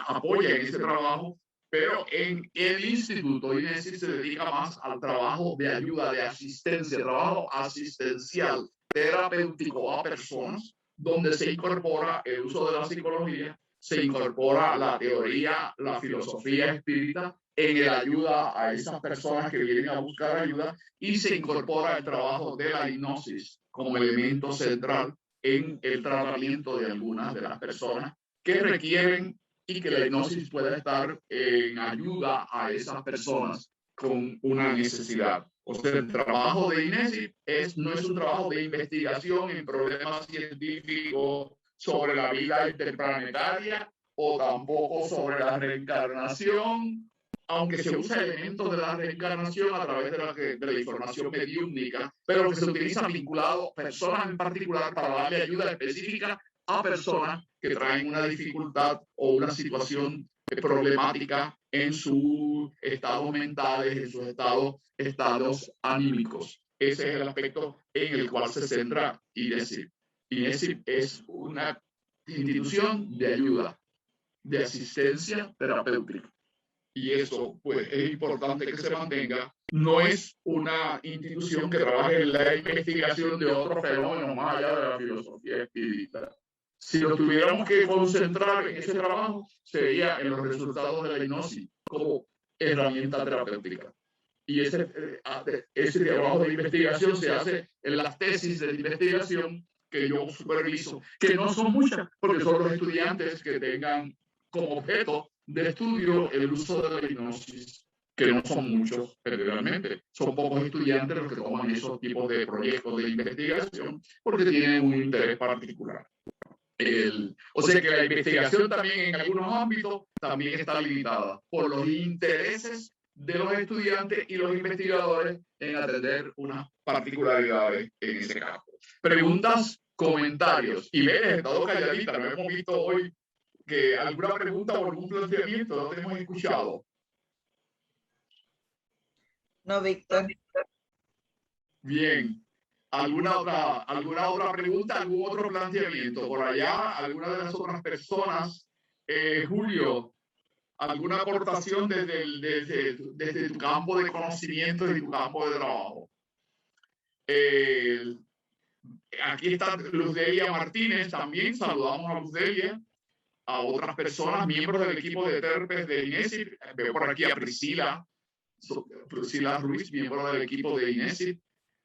apoya en ese trabajo. Pero en el instituto INESIP se dedica más al trabajo de ayuda, de asistencia, trabajo asistencial, terapéutico a personas, donde se incorpora el uso de la psicología, se incorpora la teoría, la filosofía espírita en el ayuda a esas personas que vienen a buscar ayuda y se incorpora el trabajo de la hipnosis como elemento central en el tratamiento de algunas de las personas que requieren y que la hipnosis pueda estar en ayuda a esas personas con una necesidad. O sea, el trabajo de INESIP no es un trabajo de investigación en problemas científicos sobre la vida interplanetaria o tampoco sobre la reencarnación, aunque se usa elementos de la reencarnación a través de la información mediúmnica, pero que se utiliza vinculado a personas en particular para darle ayuda específica a personas que traen una dificultad o una situación problemática en sus estados mentales, en sus estados anímicos. Ese es el aspecto en el cual se centra INESIP. INESIP es una institución de ayuda, de asistencia terapéutica. y eso pues es importante que se mantenga. No es una institución que trabaje en la investigación de otros fenómenos más allá de la filosofía espírita. Si lo tuviéramos que concentrar en ese trabajo, sería en los resultados de la hipnosis como herramienta terapéutica. Y ese trabajo de investigación se hace en las tesis de investigación que yo superviso, que no son muchas, porque son los estudiantes que tengan como objeto de estudio el uso de la hipnosis, que no son muchos generalmente. Son pocos estudiantes los que toman esos tipos de proyectos de investigación porque tienen un interés particular. O sea que la investigación también en algunos ámbitos también está limitada por los intereses de los estudiantes y los investigadores en atender unas particularidades en ese campo. Preguntas, comentarios. Y ves, he estado calladita, no hemos visto hoy que alguna pregunta o algún planteamiento no te hemos escuchado. No, Víctor. Bien. ¿Alguna otra pregunta, algún otro planteamiento? Por allá, alguna de las otras personas, Julio, alguna aportación desde tu campo de conocimiento y tu campo de trabajo. Aquí está Luzdelia Martínez, también saludamos a Luzdelia, a otras personas, miembros del equipo de TERPES de INESIP. Veo por aquí a Priscila Ruiz, miembro del equipo de INESIP.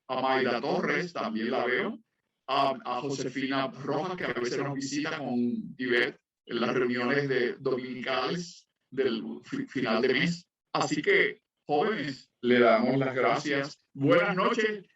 A Mayra Torres, también la veo, a Josefina Rojas, que a veces nos visita con Ivette en las reuniones dominicales del final de mes. Así que, jóvenes, le damos las gracias. Buenas noches